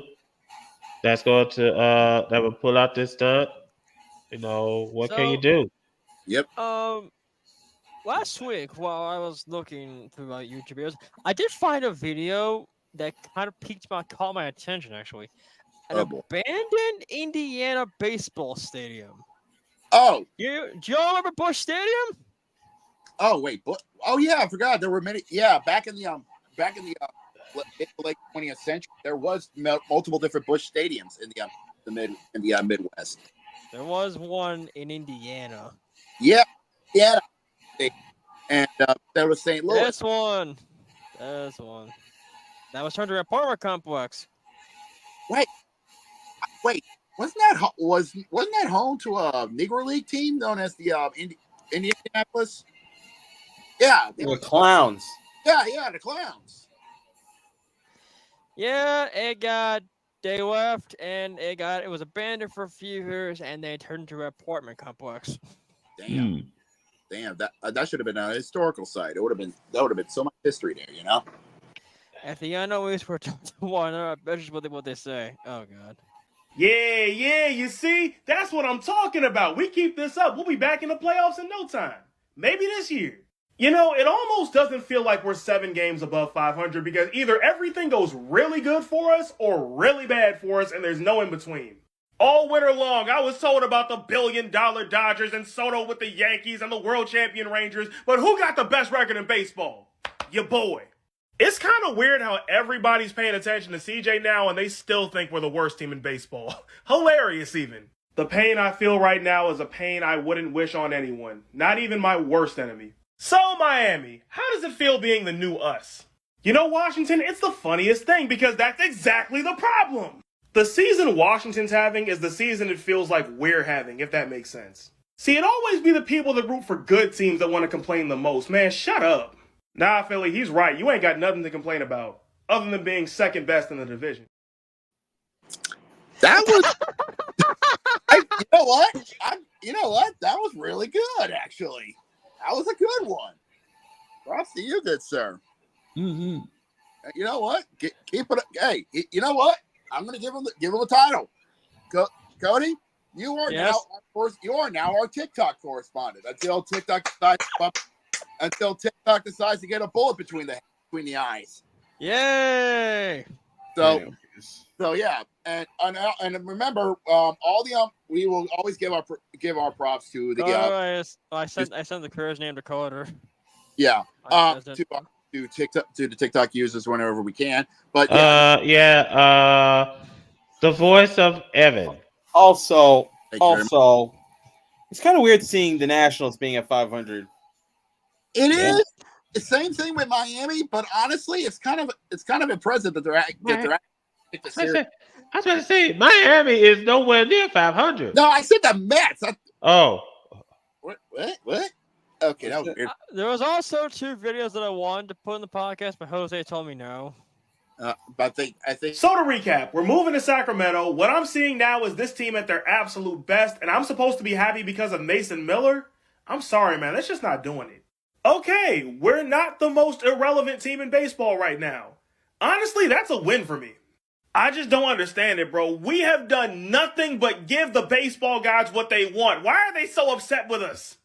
that's going to that will pull out this stunt, what can you do? Yep. Last week while I was looking through my YouTube videos, I did find a video that kind of caught my attention actually. An abandoned Indiana baseball stadium. Oh, do you all remember Busch Stadium? Oh wait, oh yeah, I forgot there were many. Yeah, back in the late 20th century, there was multiple different Busch stadiums in the Midwest. There was one in Indiana. Yeah, and there was St. Louis. This one. That was turned into an apartment complex. Wait, wasn't that home to a Negro League team known as the Indianapolis? Yeah, the Clowns. Yeah, the Clowns. Yeah, they left and it was abandoned for a few years and they turned into an apartment complex. Damn, that should have been a historical site. That would have been so much history there, If the unknowns were to one, I bet you what they say. Oh god. Yeah, you see? That's what I'm talking about. We keep this up, we'll be back in the playoffs in no time. Maybe this year. It almost doesn't feel like we're 7 games above 500 because either everything goes really good for us or really bad for us and there's no in between. All winter long, I was told about the $1 billion Dodgers and Soto with the Yankees and the world champion Rangers, but who got the best record in baseball? Your boy. It's kind of weird how everybody's paying attention to CJ now and they still think we're the worst team in baseball. Hilarious even. The pain I feel right now is a pain I wouldn't wish on anyone, not even my worst enemy. So Miami, how does it feel being the new us? You know, Washington, it's the funniest thing because that's exactly the problem. The season Washington's having is the season it feels like we're having, if that makes sense. See, it always be the people that root for good teams that want to complain the most. Man, shut up. Nah, Philly, he's right. You ain't got nothing to complain about, other than being second best in the division. That was... You know what? That was really good, actually. That was a good one. Props to you, good sir. Mm-hmm. You know what? Keep it. Hey, you know what? I'm going to give him a title. Cody, you are now our TikTok correspondent until TikTok decides to get a bullet between the eyes. Yay! So yeah, and remember, we will always give our props to the. I sent the career's name to Carter. Yeah. To the TikTok users whenever we can, but the voice of Evan. Also, it's kind of weird seeing the Nationals being at 500. It is the same thing with Miami, but honestly, it's kind of impressive that they're I was about to say Miami is nowhere near 500. No, I said the Mets. What? Okay, that was weird. There was also 2 videos that I wanted to put in the podcast, but Jose told me no. But I think. So to recap, we're moving to Sacramento. What I'm seeing now is this team at their absolute best, and I'm supposed to be happy because of Mason Miller? I'm sorry, man. That's just not doing it. Okay, we're not the most irrelevant team in baseball right now. Honestly, that's a win for me. I just don't understand it, bro. We have done nothing but give the baseball gods what they want. Why are they so upset with us?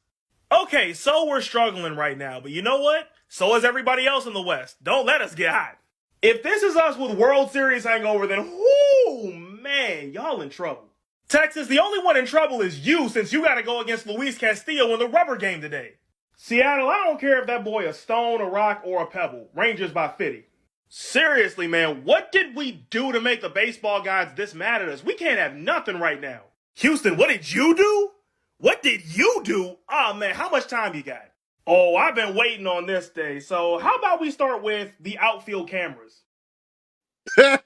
Okay, so we're struggling right now, but you know what? So is everybody else in the West. Don't let us get hot. If this is us with World Series hangover, then whoo, man, y'all in trouble. Texas, the only one in trouble is you, since you got to go against Luis Castillo in the rubber game today. Seattle, I don't care if that boy a stone, a rock, or a pebble. Rangers by 50. Seriously, man, what did we do to make the baseball gods this mad at us? We can't have nothing right now. Houston, what did you do? What did you do? Oh, man, how much time you got? Oh, I've been waiting on this day. So how about we start with the outfield cameras? That's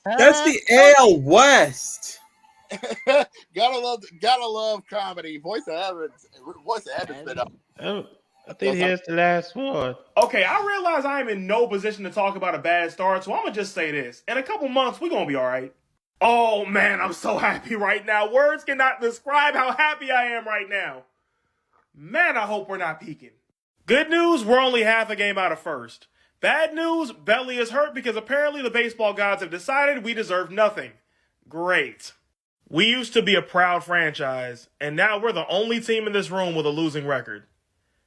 the AL West. gotta love comedy. Voice of Heaven's been up. I think here's the last one. Okay, I realize I am in no position to talk about a bad start, so I'm going to just say this. In a couple months, we're going to be all right. Oh, man, I'm so happy right now. Words cannot describe how happy I am right now. Man, I hope we're not peaking. Good news, we're only half a game out of first. Bad news, Belly is hurt because apparently the baseball gods have decided we deserve nothing. Great. We used to be a proud franchise, and now we're the only team in this room with a losing record.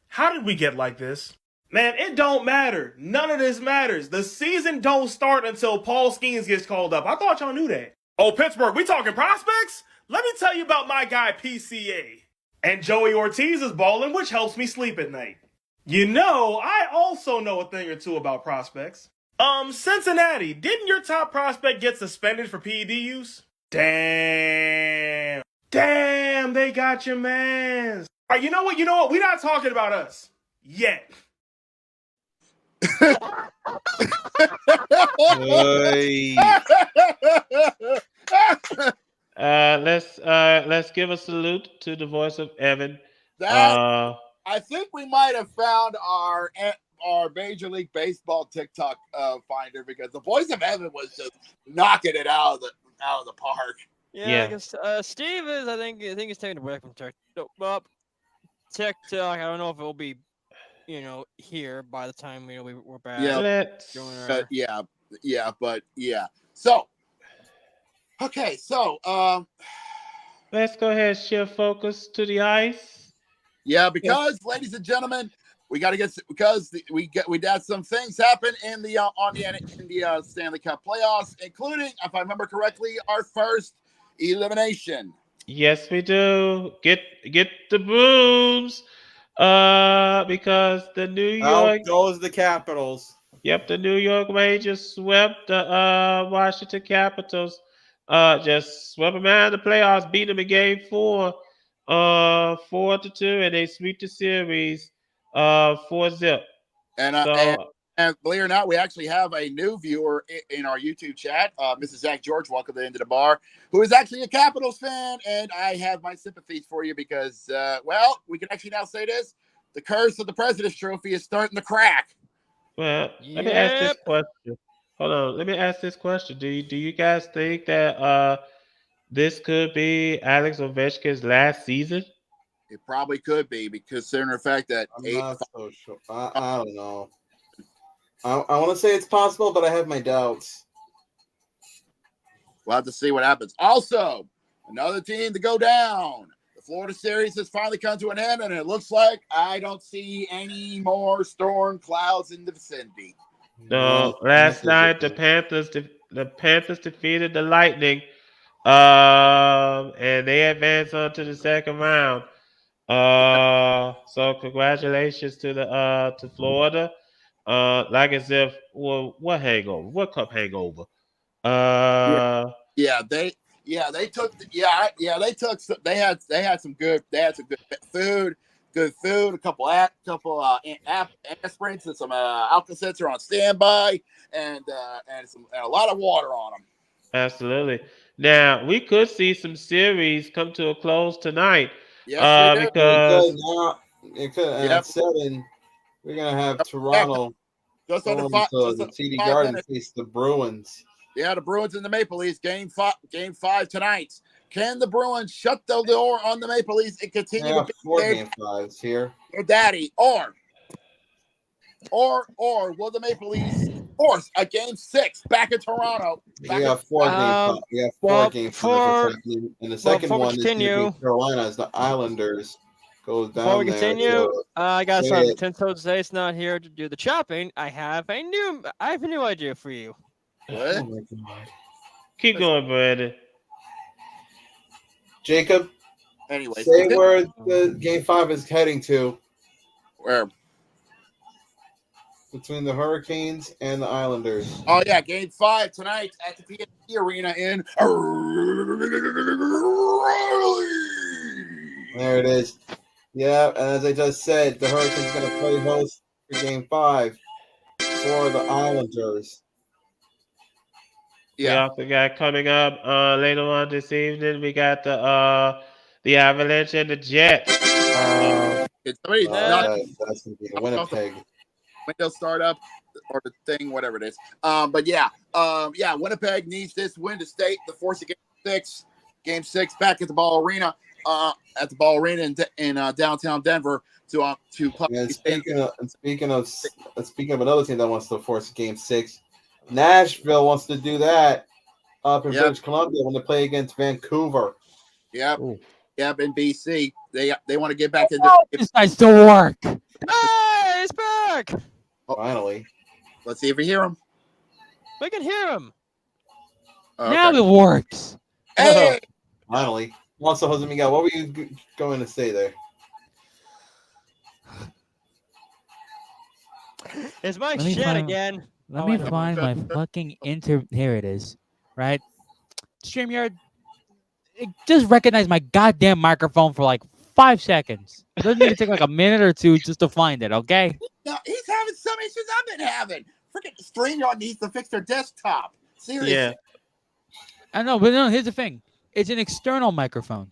How did we get like this? Man, it don't matter. None of this matters. The season don't start until Paul Skeens gets called up. I thought y'all knew that. Oh, Pittsburgh, we talking prospects? Let me tell you about my guy PCA. And Joey Ortiz is balling, which helps me sleep at night. You know, I also know a thing or two about prospects. Cincinnati, didn't your top prospect get suspended for PED use? Damn, they got your mans. All right, you know what? We're not talking about us. Yet. Let's give a salute to the voice of Evan. I think we might have found our Major League Baseball TikTok finder, because the voice of Evan was just knocking it out of the park. Yeah. I guess Steve is. I think he's taking a break from TikTok. I don't know if it'll be, here by the time we're back. Yeah. So, okay, so let's go ahead and shift focus to the ice. Yeah, because ladies and gentlemen, we got to get because we had some things happen in the Stanley Cup playoffs, including, if I remember correctly, our first elimination. Yes, we do. Get the brooms. Because the New York, Out goes the Capitals. yep, the New York Rangers swept the Washington Capitals. Just swept them out of the playoffs, beat them in Game 4, 4-2, and they sweep the series, 4-0. And So believe it or not, we actually have a new viewer in our YouTube chat, Mrs. Zach George. Welcome into the bar, who is actually a Capitals fan, and I have my sympathies for you because, well, we can actually now say this: the curse of the President's Trophy is starting to crack. well, let me ask this Yep. question. Hold on, let me ask this question. Do you guys think that this could be Alex Ovechkin's last season? It probably could be, because considering the fact that I'm not so sure. I don't know. I want to say it's possible, but I have my doubts. we'll have to see what happens. Also, another team to go down. The Florida series has finally come to an end, and it looks like I don't see any more storm clouds in the vicinity. No, No, last night the Panthers defeated the Lightning, and they advanced on to the second round. So congratulations to the to Florida. Like as if, well, what hangover? What cup hangover? Uh, Yeah, they took they had some good food, a couple aspirins and some Alka-Seltzer on standby, and a lot of water on them. Absolutely. Now we could see some series come to a close tonight. Yes, we do. Because It could. And Yep. at 7, we're gonna have Yeah, Toronto just under going five, to just the under TD 5 Garden minutes. face the Bruins. Yeah, the Bruins and the Maple Leafs game five tonight. Can the Bruins shut the door on the Maple Leafs and continue Yeah, to be 4 their game 5s here. daddy, or will the Maple Leafs force a game 6 back in Toronto? We got 4 game 5. We got 4 well, game 5 before- that's happening. And the second before we one is going to continue- be Carolina as the Islanders goes Before we down there. continue, So I got say some. it. Since Jose's not here to do the chopping, I have a new idea for you. What? oh my God. Keep going, Brandon. Jacob, Anyway, say where the game 5 is heading to where? between the Hurricanes and the Islanders. Oh yeah, game 5 tonight at the PNC Arena in There it is. Yeah, and as I just said, the Hurricanes going to play host for game 5 for the Islanders. We Yeah, also got coming up later on this evening. We got the Avalanche and the Jets. it's somebody That's going to be Winnipeg. window startup or the thing, whatever it is. But yeah, Winnipeg needs this win to stay the force of game 6 back at the Ball Arena, in downtown Denver to play. And speaking of another team that wants to force game 6, Nashville wants to do that up in British Columbia when they play against Vancouver. Yep, Ooh. yep, in BC. They want to get back into. This might still work. Hey, he's back. Finally. Let's see if we hear him. We can hear him. Oh, Now okay. it works. Hey, Finally. Also, Jose Miguel, what were you going to say there? It's my Let me shit find- again. Let Oh, me I know. find my fucking Here it is. Right? StreamYard, just recognize my goddamn microphone for like 5 seconds. It doesn't even take like a minute or two just to find it, okay? no, he's having some issues I've been having. Freaking StreamYard needs to fix their desktop. Seriously. Yeah. I know, but no, here's the thing. It's an external microphone.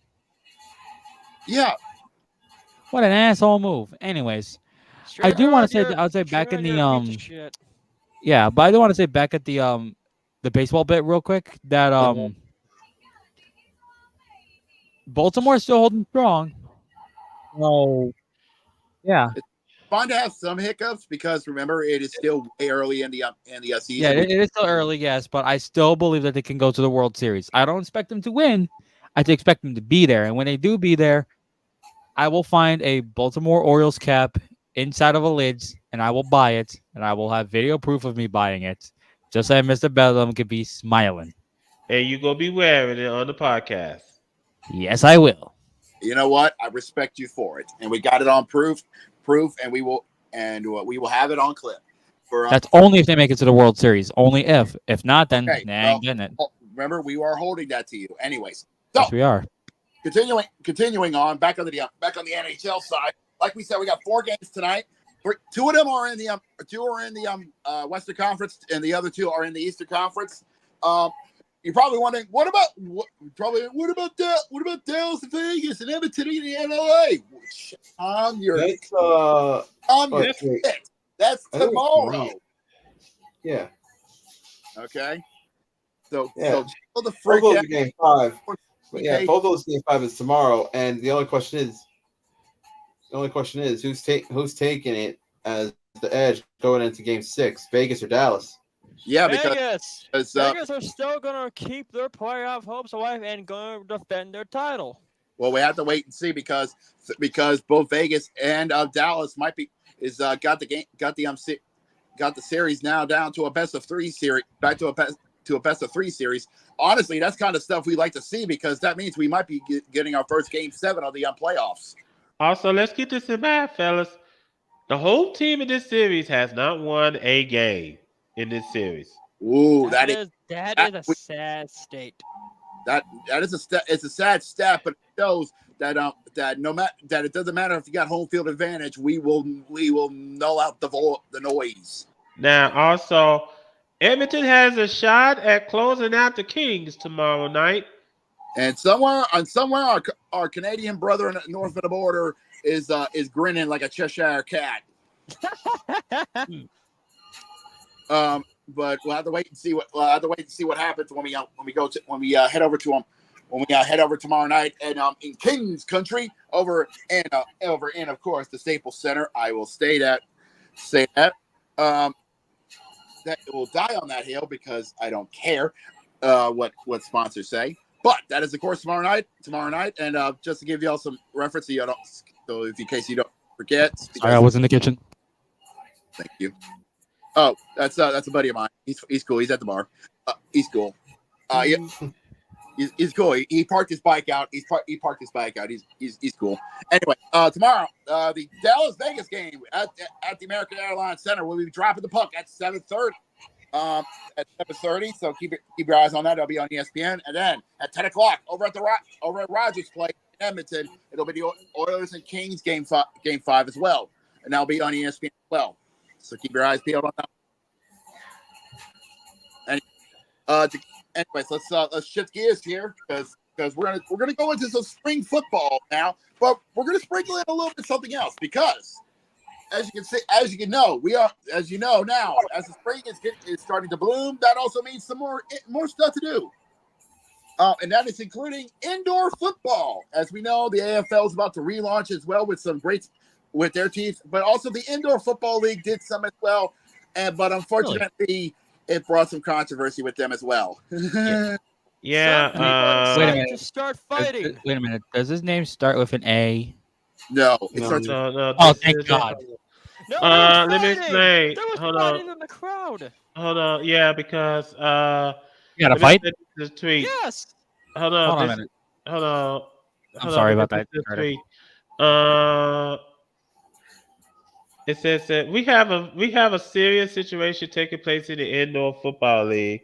Yeah. What an asshole move. Anyways, I do want to say that I would say back in the Shit. yeah, but I do want to say back at the baseball bit real quick that Baltimore's still holding strong. So yeah. Fun to have some hiccups because remember it is still way early in the season. Yeah, it is still early, yes, but I still believe that they can go to the World Series. I don't expect them to win. I just expect them to be there, and when they do be there, I will find a Baltimore Orioles cap inside of a lids, and I will buy it, and I will have video proof of me buying it, just so Mr. Bedlam could be smiling. And you gonna be wearing it on the podcast. Yes, I will. You know what? I respect you for it, and we got it on proof, and we will have it on clip. For That's only if they make it to the World Series. Only if. If not, then Okay, they ain't getting it. remember, we are holding that to you, anyways. So Yes, we are. continuing on back on the NHL side. Like we said, we got 4 games tonight. Two of them are in the Western Conference, and the other 2 are in the Eastern Conference. You're probably wondering, what about Dallas and Vegas and Edmonton and LA? On your shit. That's tomorrow. Yeah. Okay. So Yeah. chill the Both freak those out. are game 5. But yeah, Okay. both those game 5 is tomorrow, and the only question is who's taking it as the edge going into game 6, Vegas or Dallas? Yeah, Vegas. because Vegas are still gonna keep their playoff hopes alive and going to defend their title. well, we have to wait and see because both Vegas and Dallas got the series now down to a best of 3 series, back to a best of 3 series. Honestly, that's kind of stuff we like to see because that means we might be getting our first game 7 of the playoffs. Also, let's get this in mind, fellas. The whole team in this series has not won a game in this series. Ooh, that is a sad state. It's a sad stat, but it shows that that it doesn't matter if you got home field advantage, we will null out the noise. Now, also, Edmonton has a shot at closing out the Kings tomorrow night. And somewhere our Canadian brother north of the border is grinning like a Cheshire cat. But we'll have to wait and see what happens when we head over to them. When we head over tomorrow night and in Kings country over in of course the Staples Center. I will say that that it will die on that hill because I don't care what sponsors say. But that is of course tomorrow night, and just to give y'all some reference, so in case you don't forget. Sorry, I was in the kitchen. Thank you. Oh, that's a buddy of mine. He's cool. He's at the bar. He's cool. Yeah, he's cool. He parked his bike out. He parked his bike out. He's cool. Anyway, tomorrow the Dallas Vegas game at the American Airlines Center. We'll be dropping the puck at 7:30. At 7:30. So keep your eyes on that. It'll be on ESPN. And then at 10 o'clock over at Rogers Place in Edmonton, it'll be the Oilers and Kings game 5 as well, and that'll be on ESPN as well. So keep your eyes peeled on that. Anyways, let's shift gears here because we're gonna go into some spring football now, but we're gonna sprinkle in a little bit something else because as you know now, as the spring is starting to bloom, that also means some more stuff to do. And that is including indoor football. As we know, the AFL is about to relaunch as well with their teams, but also the Indoor Football League did some as well. But unfortunately, it brought some controversy with them as well. Yeah. Wait a minute. To start fighting. Wait a minute. Does his name start with an A? No, it starts. No. Oh, thank God. No, Let me explain. There was Hold fighting on. in the crowd. Hold on. Yeah, because You got a let me fight? send this tweet. Yes. Hold on. Hold on a minute. Hold on. I'm sorry about that. This tweet. It says that we have a serious situation taking place in the Indoor Football League.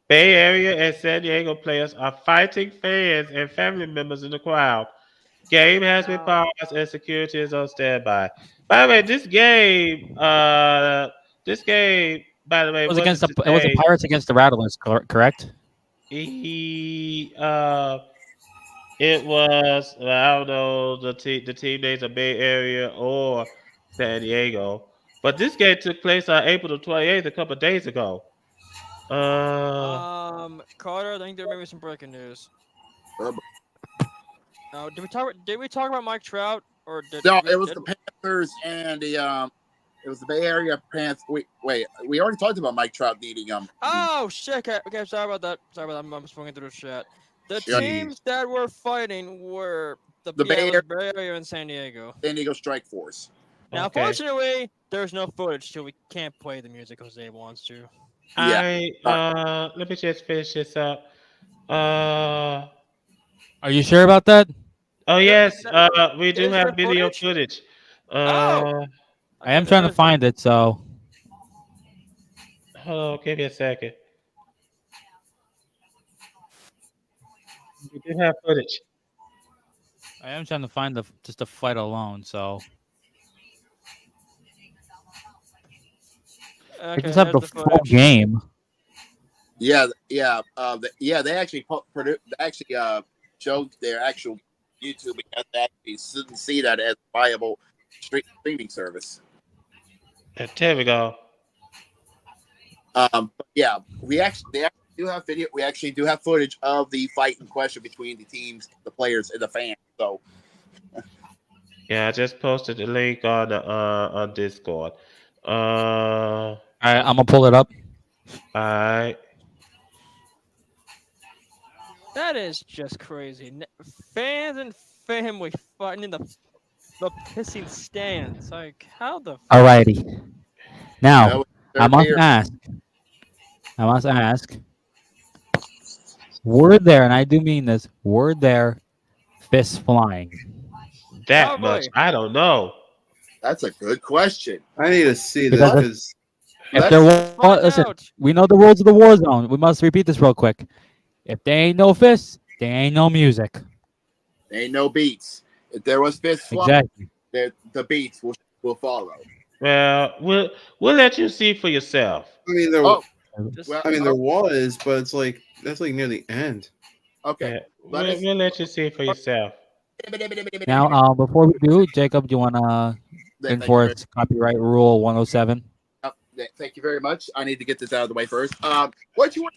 Bay Area and San Diego players are fighting fans and family members in the crowd. Game has been paused and security is on standby. By the way, this game, by the way, It was the Pirates against the Rattlers, correct? It was, I don't know, the team names are Bay Area or San Diego, but this game took place on April the 28th, a couple of days ago. Carter, I think there may be some breaking news. No, did we talk about Mike Trout or No, it was the Panthers and the it was the Bay Area Panthers. Wait, we already talked about Mike Trout needing Oh shit! Okay, sorry about that. I'm swinging through the chat. The teams that were fighting were the Bay Area and San Diego. San Diego Strike Force. Now, Okay. unfortunately, there's no footage, so we can't play the music Jose wants to. Let me just finish this up. Uh Are you sure about that? oh There- yes, there- we do is have there video footage? footage. Oh, I am trying to find it, so Hold on, give me a second. We do have footage. I am trying to find just the fight alone. So I Okay, just have there's the the full footage. game. They actually showed their actual YouTube because they actually didn't see that as a viable streaming service. There we go. But yeah, they actually do have video. We actually do have footage of the fight in question between the teams, the players, and the fans. So Yeah, I just posted the link on Discord. I'm gonna pull it up. Alright. That is just crazy. Fans and family fighting in the pissing stands. Like, how the Alrighty. Now that was I their must beer. ask. I must ask. Were there, and I do mean this, were there fists flying? That much. Probably. I don't know. That's a good question. I need to see this Because because if there Let's was, find listen, out. we know the rules of the war zone. We must repeat this real quick. If there ain't no fists, there ain't no music. ain't no beats. If there was fist flying, Exactly. the beats will follow. Well, we'll let you see for yourself. I mean there. Oh, Just, well, I mean there was, but it's like that's like near the end. okay. Yeah, Let us. we'll let you see for yourself. Now, before we do, Jacob, do you wanna Thank you very- enforce copyright rule 107? Thank you very much. I need to get this out of the way first. What you want?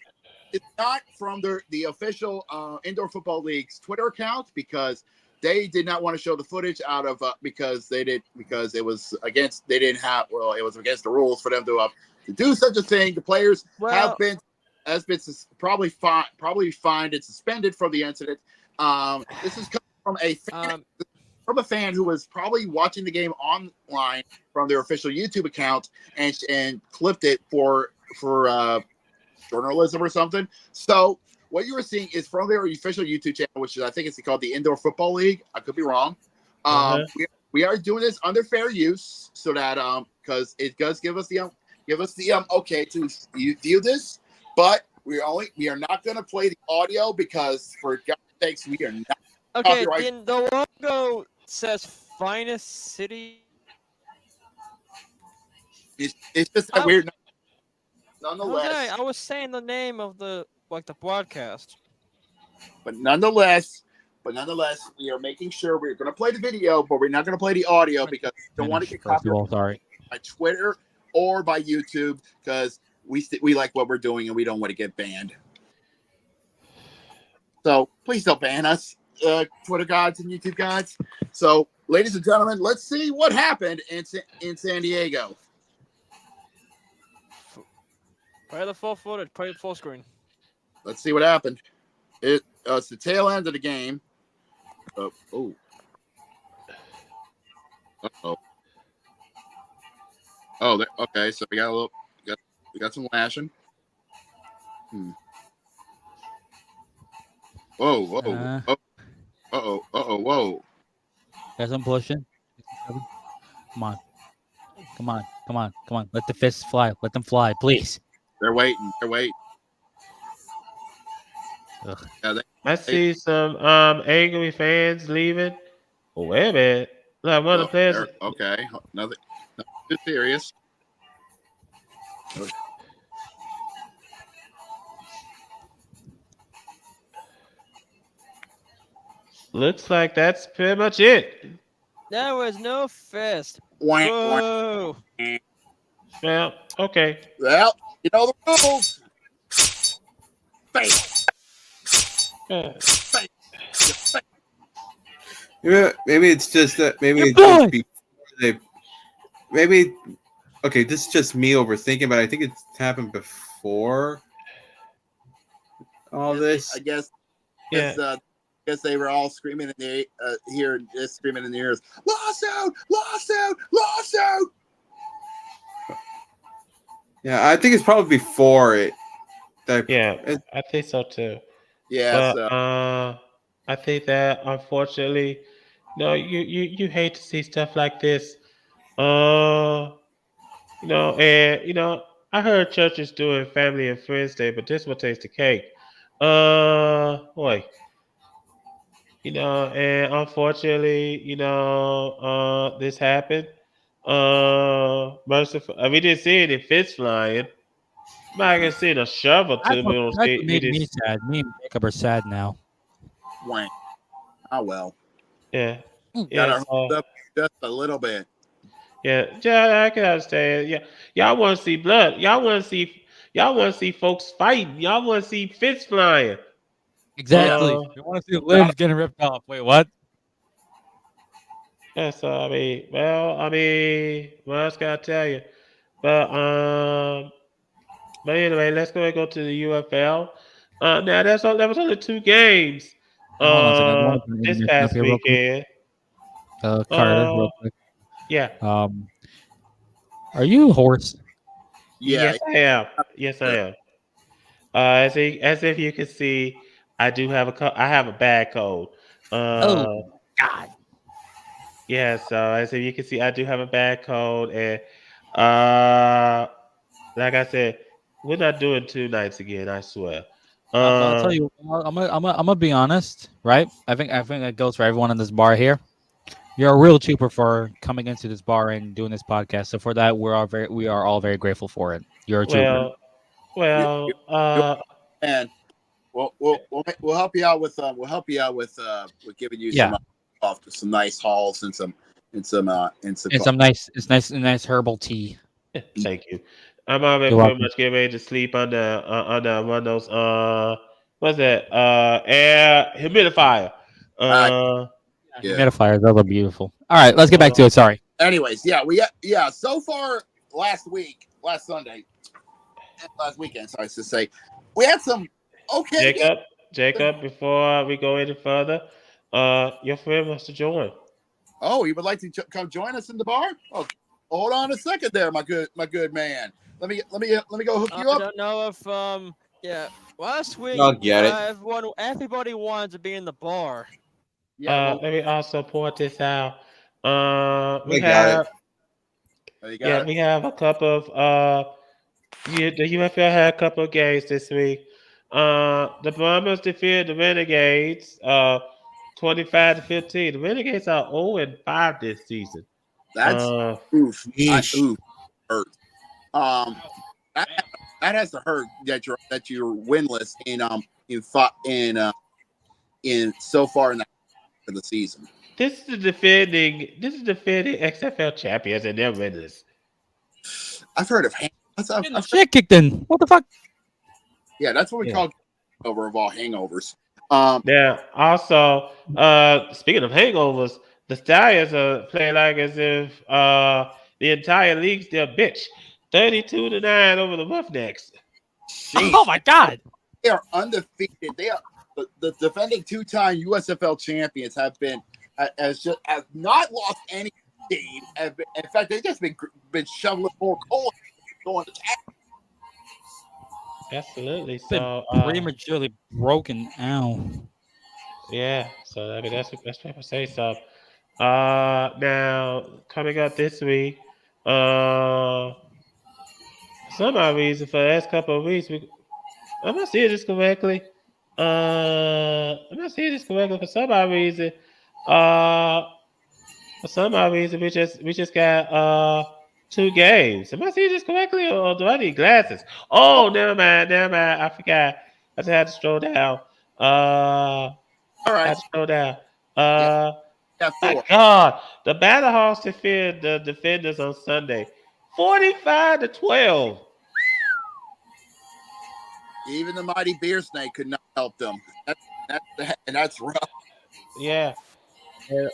It's not from the official Indoor Football League's Twitter account because they did not want to show the footage out of because it was against they didn't have it was against the rules for them to do such a thing. The players well, have been probably fined and suspended from the incident. This is coming from a fan who was probably watching the game online from their official YouTube account and clipped it for journalism or something. So what you were seeing is from their official YouTube channel, which is I think it's called the Indoor Football League. I could be wrong. We are doing this under fair use, so that because it does give us the okay to view this, but we are not going to play the audio because for God's sakes we are not. okay, copyright. then the logo says finest city. It's just a weird. Nonetheless, Jose, I was saying the name of the broadcast. but nonetheless, we are making sure we're going to play the video, but we're not going to play the audio because we don't want to get First of copyrighted all, sorry. by Twitter or by YouTube because we like what we're doing and we don't want to get banned. So please don't ban us, Twitter gods and YouTube gods. So, ladies and gentlemen, let's see what happened in San Diego. Play the full footage. Play the full screen. Let's see what happened. It's the tail end of the game. Oh. Oh, okay. So we got we got some lashing. Whoa. Whoa. Got some pushing. Come on. Let the fists fly. Let them fly, please. They're waiting. Ugh. Yeah, I see some angry fans leaving. Oh, wait a minute. Like one of the players. okay. Nothing too serious. Looks like that's pretty much it. There was no fist. Wah, wah. Whoa. Well, okay. Well, you know the rules. Face. Yeah, maybe it's just that. Maybe You're it's just blind. before they. Maybe. Okay, this is just me overthinking, but I think it's happened before all this. I guess. Yeah. Because they were all screaming in the screaming in the ears, lawsuit, lawsuit, lawsuit. Yeah, I think it's probably before it. I think so too. Yeah, But I think that unfortunately, no, you hate to see stuff like this. I heard churches doing Family and Friends Day, but this one takes the cake. Boy, and unfortunately, this happened. Merciful. We didn't see any fish flying. Might have seen a shovel too, but we don't That's see. what We made me just sad. Me and Jacob are sad now. wank. Oh well, yeah, gotta yeah. hold up just a little bit. Yeah, I can understand. Yeah, y'all want to see blood. Y'all want to see folks fighting. Y'all want to see fists flying. Exactly. We want to see limbs getting ripped off. Wait, what? Yeah. So what else can I tell you? But but anyway, let's go to the UFL. Now that was only 2 games. Hold on a second. I'm going to put an This intermission up past here real quick. weekend. Carter, Uh, real quick. yeah. Are you a horse? Yeah, Yes, I am. Yes, I am. As if you can see, I have a bad cold. Oh Uh, God. yeah. So as if you can see, I do have a bad cold, and uh, like I said, we're not doing 2 nights again. I swear. I'll tell you. I'm gonna be honest, right? I think that goes for everyone in this bar here. You're a real trooper for coming into this bar and doing this podcast. So for that, we are all very grateful for it. You're a trooper. Well, you, well. you, you and we'll help you out with with giving you Yeah. some nice hauls and some And some nice herbal tea. Thank you. I'm already You're pretty welcome. much getting ready to sleep under one of those what's that air humidifier. yeah. Humidifiers, those are beautiful. All right, let's get back to it. Sorry. Anyways, so far last Sunday, last weekend, sorry to say, we had some okay games. Jacob, before we go any further, your friend wants to join. Oh, you would like to come join us in the bar? Oh, hold on a second there, my good man. Let me go hook you I up. don't know if last week I'll get it. everybody wanted to be in the bar. Yeah, Let me also point this out. I got it. We have a couple of the UFL had a couple of games this week. The Bombers defeated the Renegades 25-15. The Renegades are 0-5 this season. That's oof. Hurt. That has to hurt that you're winless in so far in the season. This is the defending XFL champions and they're winners. I've heard of Shit kicked in. What the fuck? Yeah, that's what we call hangover of all hangovers. Now, also, speaking of hangovers, the Stallions are playing like as if the entire league's their bitch. 32-9 over the Roughnecks. Jeez. Oh my God! They are undefeated. They are the defending 2-time USFL champions have not lost any game. In fact, they've just been shoveling more coal going to tackle. Absolutely. Been So prematurely broken. Ow. yeah. So I mean that's what I say. So now coming up this week, for some odd reason for the last couple of weeks, I'm not seeing this correctly. I'm not seeing this correctly for some odd reason. For some odd reason, we just got 2 games. Am I seeing this correctly, or do I need glasses? Oh, never mind. I forgot. I just had to scroll down. All right. I had to scroll down. Yeah, My 4. God, the Battlehawks defeated the Defenders on Sunday, 45-12. Even the mighty Beer Snake could not help them. That's rough. Yeah. And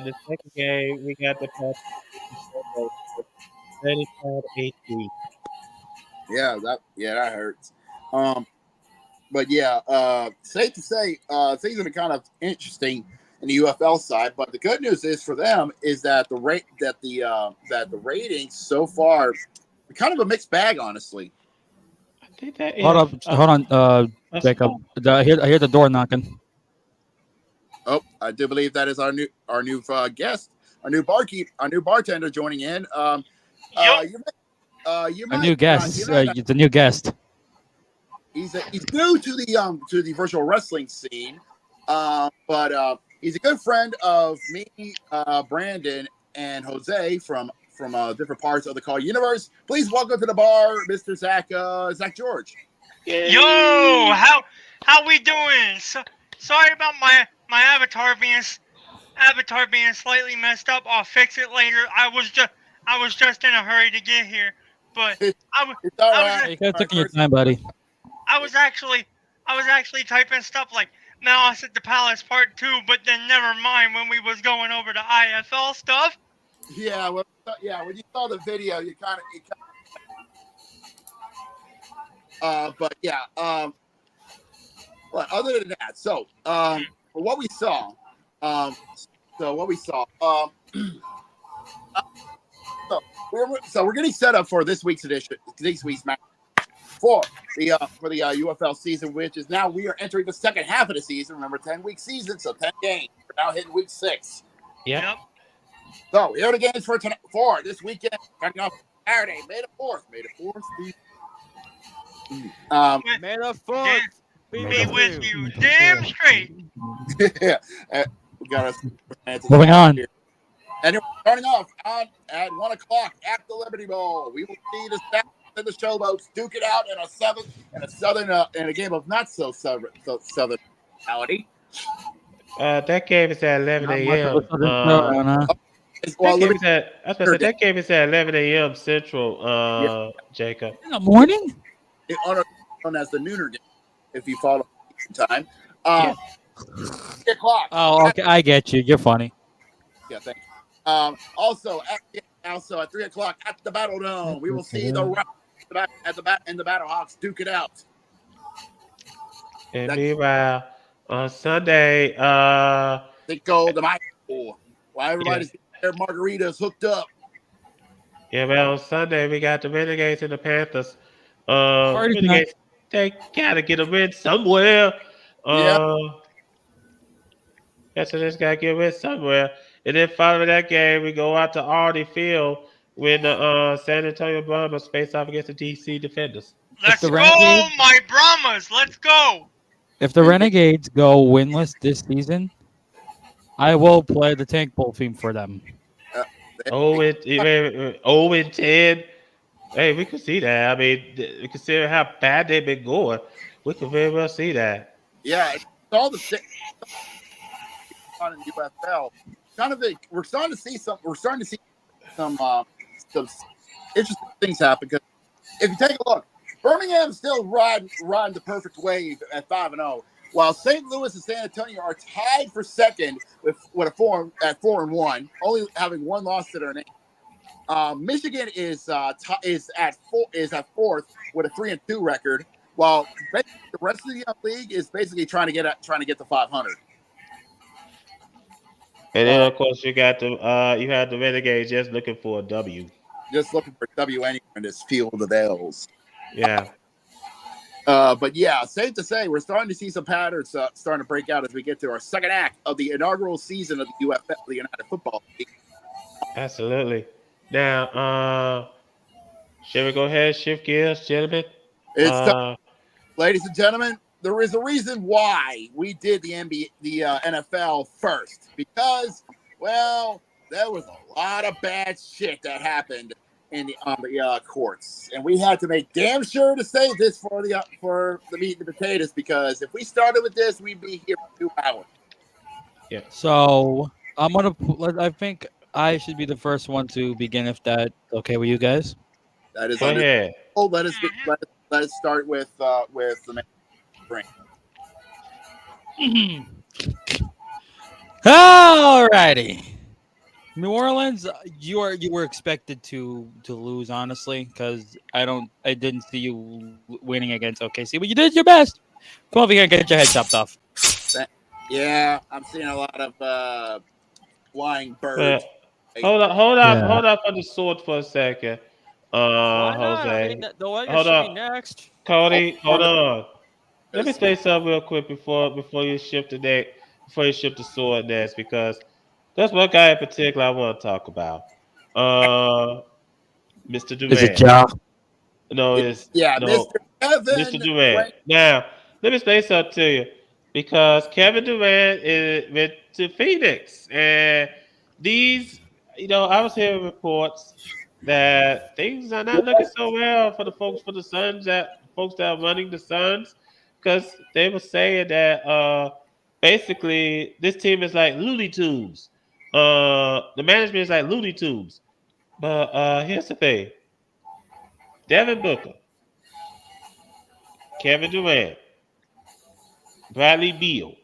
the second game, we got the Patriots 35-18. Yeah, that hurts. But yeah, safe to say, things are kind of interesting in the UFL side. But the good news is for them is that the ratings so far are kind of a mixed bag, honestly. I think that Hold up, hold on, a Jacob. small- I hear the door knocking. Oh, I do believe that is our new guest, our new bartender joining in. Yup. You A might, new guest. It's a new guest. he's new to the virtual wrestling scene, but he's a good friend of me, Brandon, and Jose from different parts of the Call universe. Please welcome to the bar, Mr. Zach George. Yo, how we doing? Sorry about my avatar being slightly messed up. I'll fix it later. I was just in a hurry to get here, but It's I was all I was right. Hey, you guys taking your time, buddy. I was actually typing stuff like Malice at the Palace Part 2, but then never mind when we was going over the IFL stuff. Yeah, when you saw the video, but yeah, but other than that, so for what we saw, um, so we're getting set up for this week's match for the UFL season, which is now we are entering the second half of the season. Remember, 10-week season, so 10 games. We're now hitting week 6. Yep. So here are the games for this weekend. Starting off Saturday, May the 4th. May the 4th be. May the fourth be Be with you. you, damn straight. Yeah, we got us Moving on. And starting off at 1 o'clock at the Liberty Bowl, we will see the South and the Showboats duke it out in a game of not so southern reality. That game is at 11 Not much of a.m. a southern showdown, huh? That game is at 11 a.m. Central, Jacob. In the morning? Known as the Nooner game, if you follow time. Yeah. 3 o'clock. Oh, okay. I get you. You're funny. Yeah, thank you. Also at 3 o'clock at the Battle Dome, we will see the Battlehawks duke it out. And meanwhile, on Sunday, They go the Michael while everybody's their margaritas hooked up. on Sunday we got the Renegades and the Panthers. Party's Renegades, they gotta get a win somewhere. So they just gotta get a win somewhere. And then following that game, we go out to Artie Field when the San Antonio Brahmas face off against the DC Defenders. Let's the go, Renegades- my Brahmas. Let's go. If the Renegades go winless this season, I will play the Tank Bowl theme for them. 0-10. Hey, we can see that. I mean, considering how bad they've been going, we can very well see that. Yeah, it's all the shit on in the UFL. We're starting to see some some interesting things happen because if you take a look, Birmingham's still riding the perfect wave at 5-0, while St. Louis and San Antonio are tied for second with a 4-1, only having one loss to their name. Michigan is at fourth with a 3-2 record, while the rest of the league is basically trying to get to 500. And then, of course, you had the Renegades just looking for a W. Just looking for W anywhere in this field of L's. Yeah. But yeah, safe to say we're starting to see some patterns starting to break out as we get to our second act of the inaugural season of the UFL, the United Football League. Absolutely. Now, shall we go ahead and shift gears, gentlemen? Ladies and gentlemen, there is a reason why we did the NFL first, because, well, there was a lot of bad shit that happened on the courts, and we had to make damn sure to save this for the meat and potatoes, because if we started with this, we'd be here for 2 hours. Yeah. So I think I should be the first one to begin, if that's okay with you guys. That is Go ahead. Oh, let us start with the main drink. Alrighty. New Orleans, you were expected to lose, honestly, because I didn't see you winning against OKC, but you did your best. Come over here and get your head chopped off. Yeah, I'm seeing a lot of flying birds. Hold Yeah. up on the sword for a second. Why not? I mean, Jose. the Lakers Hold should be up. next. Cody, hold Hold on. Let me Yes. say something real quick before you shift the deck, before you shift the sword next, because there's one guy in particular I want to talk about. Mr. Is it Durant. Ja? No, it's Yeah, no Mr. Mr. Kevin Durant. Durant. Now, let me say something to you. Because Kevin Durant went to Phoenix. And these, I was hearing reports that things are not looking so well for the folks for the Suns, that folks that are running the Suns. Because they were saying that basically this team is like Looney Tunes. The management is like Looney Tunes. But here's the thing. Devin Booker, Kevin Durant, Bradley Beal.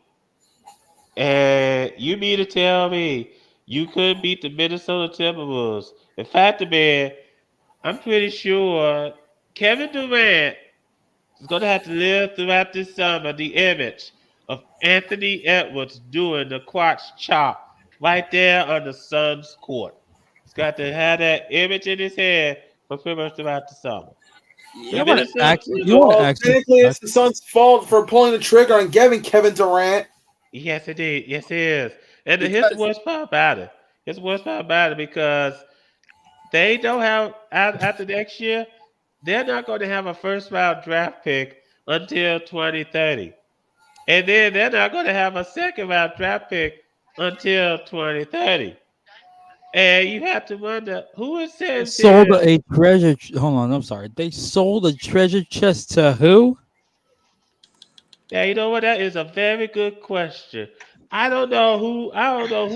And you mean to tell me you couldn't beat the Minnesota Timberwolves? In fact, man, I'm pretty sure Kevin Durant is going to have to live throughout this summer the image of Anthony Edwards doing the crotch chop right there on the Suns' court. He's got to have that image in his head for pretty much throughout the summer. The You Yeah, want to Minnesota act? You want to Timberwolves. Well, actually? technically, it's the Suns' fault for pulling the trigger on getting Kevin Durant. Yes, it is. Yes, it is. And here's the because worst part about it. Here's the worst part about it because they don't have after next year, they're not going to have a first round draft pick until 2030. And then they're not going to have a second round draft pick until 2030. And you have to wonder who it They says sold here. a treasure. Hold on, I'm sorry. They sold a treasure chest to who? Yeah, you know what? That is a very good question. I don't know who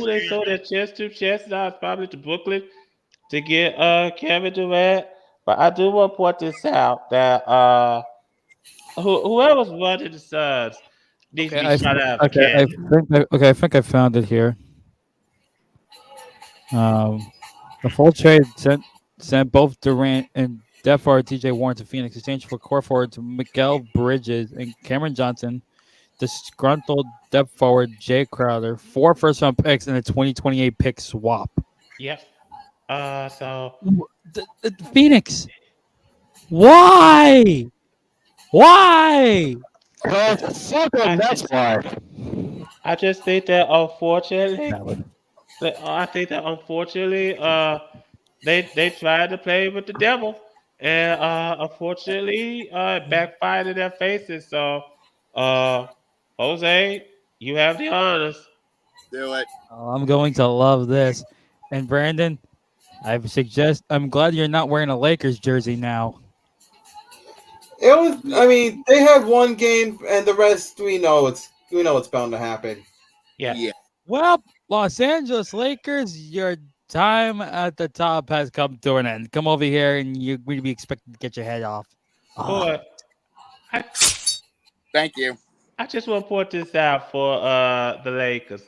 they Excuse sold me. their chest to. Chest now it's probably to Brooklyn to get Kevin Durant. But I do want to point this out that whoever's running the Suns needs to Okay, be shot out of a okay, cannon. I think I found it here. The full trade sent both Durant and depth forward T.J. Warren to Phoenix, exchanged for core forward to Miguel Bridges and Cameron Johnson, disgruntled depth forward Jay Crowder, 4 first round picks, and a 2028 pick swap. Yep. So Phoenix, why? Why? Fuck I them, that's just why. I just think that unfortunately, Valid. I think that unfortunately, they tried to play with the devil, and unfortunately, it backfired in their faces. So, uh, Jose, you have the honors. do it. I'm going to love this. And Brandon, I'm glad you're not wearing a Lakers jersey now. It was. I mean, they had one game, and the rest we know it's bound to happen. Yeah. Yeah. Well, Los Angeles Lakers, your time at the top has come to an end. Come over here, and you're going to be expected to get your head off. Ah. Boy, I Thank you. I just want to point this out for the Lakers.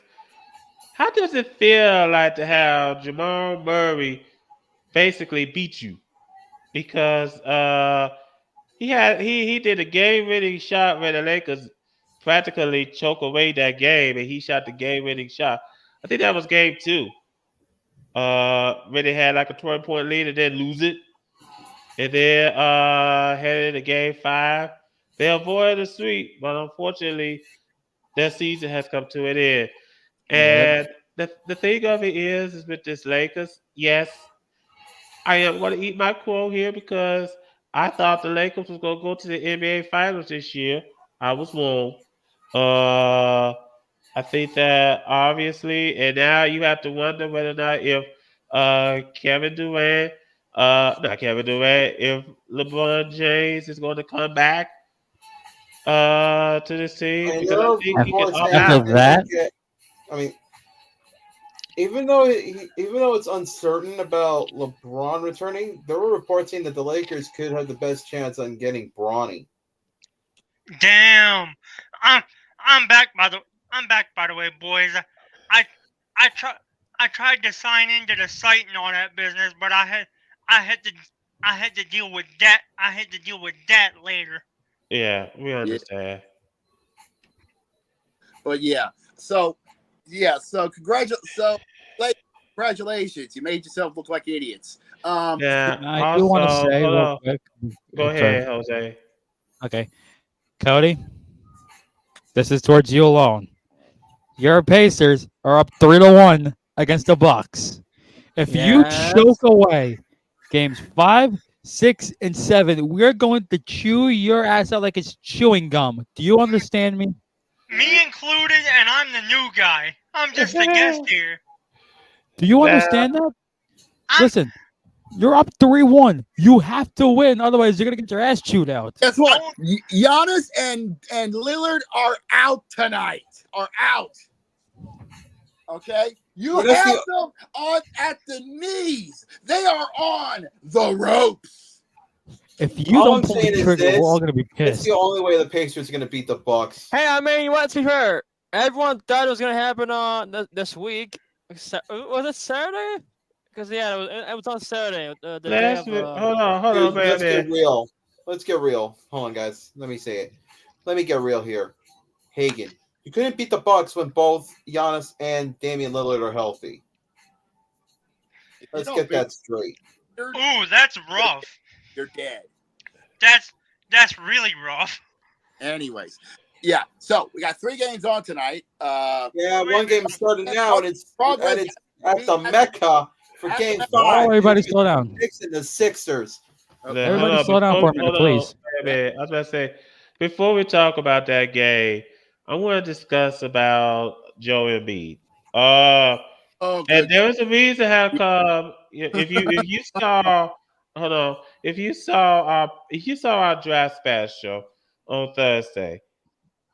How does it feel like to have Jamal Murray basically beat you? Because he did a game winning shot where the Lakers practically choke away that game, and he shot the game winning shot. I think that was game two. Where they had like a 20-point lead and then lose it, and then headed to game five. They avoided the sweep, but unfortunately, their season has come to an end. Yep. And the thing of it is with this Lakers, yes, I am going to eat my crow here because I thought the Lakers was going to go to the NBA Finals this year. I was wrong. Uh, I think that obviously, and now you have to wonder whether or not if Kevin Durant, not Kevin Durant, if LeBron James is going to come back to this team And because I think he can reports opt After out. they that, could get. I mean, even though it's uncertain about LeBron returning, there were reports saying that the Lakers could have the best chance on getting Bronny. Damn. I'm I'm back by the way, boys. I I try I tried to sign into the site and all that business, but I had to I had to deal with that. I had to deal with that later. Yeah, we Yeah. understand. But so congratulations. You made yourself look like idiots. Yeah. I do want to Also, say hold real on. quick. Go I'm sorry. ahead, Jose. Okay, Cody, this is towards you alone. Your Pacers are up 3-1 against the Bucks. If you choke Yes. away games 5, 6, and 7, we're going to chew your ass out like it's chewing gum. Do you understand me? Me included, and I'm the new guy. I'm just a guest here. Do you Now, understand that? I'm Listen, you're up 3-1. You have to win, otherwise you're gonna get your ass chewed out. Guess what? Oh. Giannis and Lillard are out tonight. Are out. Okay, you Well, that's have the- them on at the knees. They are on the ropes. If you All don't I'm pull the saying is trigger, we're this: all gonna be it's pissed. the only way the Pacers are going to beat the Bucks. Hey, I mean, let's be fair. Everyone thought it was gonna happen on this week. Was it Saturday? Because it was on Saturday. The day of. hold on, Dude, let's get baby. real. Let's get real. Hold on, guys. Let me say it. Let me get real here. Hagen, you couldn't beat the Bucks when both Giannis and Damian Lillard are healthy. Let's get that straight. Ooh, that's rough. You're dead. That's really rough. Anyways, so we got 3 games on tonight. Yeah, one game is starting now, and it's at the Mecca for Game 5. Oh, everybody slow down. Knicks and the Sixers. Everybody slow down for a minute, please. Baby. I was about to say, before we talk about that game, I want to discuss about Joe Embiid. And there was a reason how come if you saw hold on if you saw our draft special on Thursday,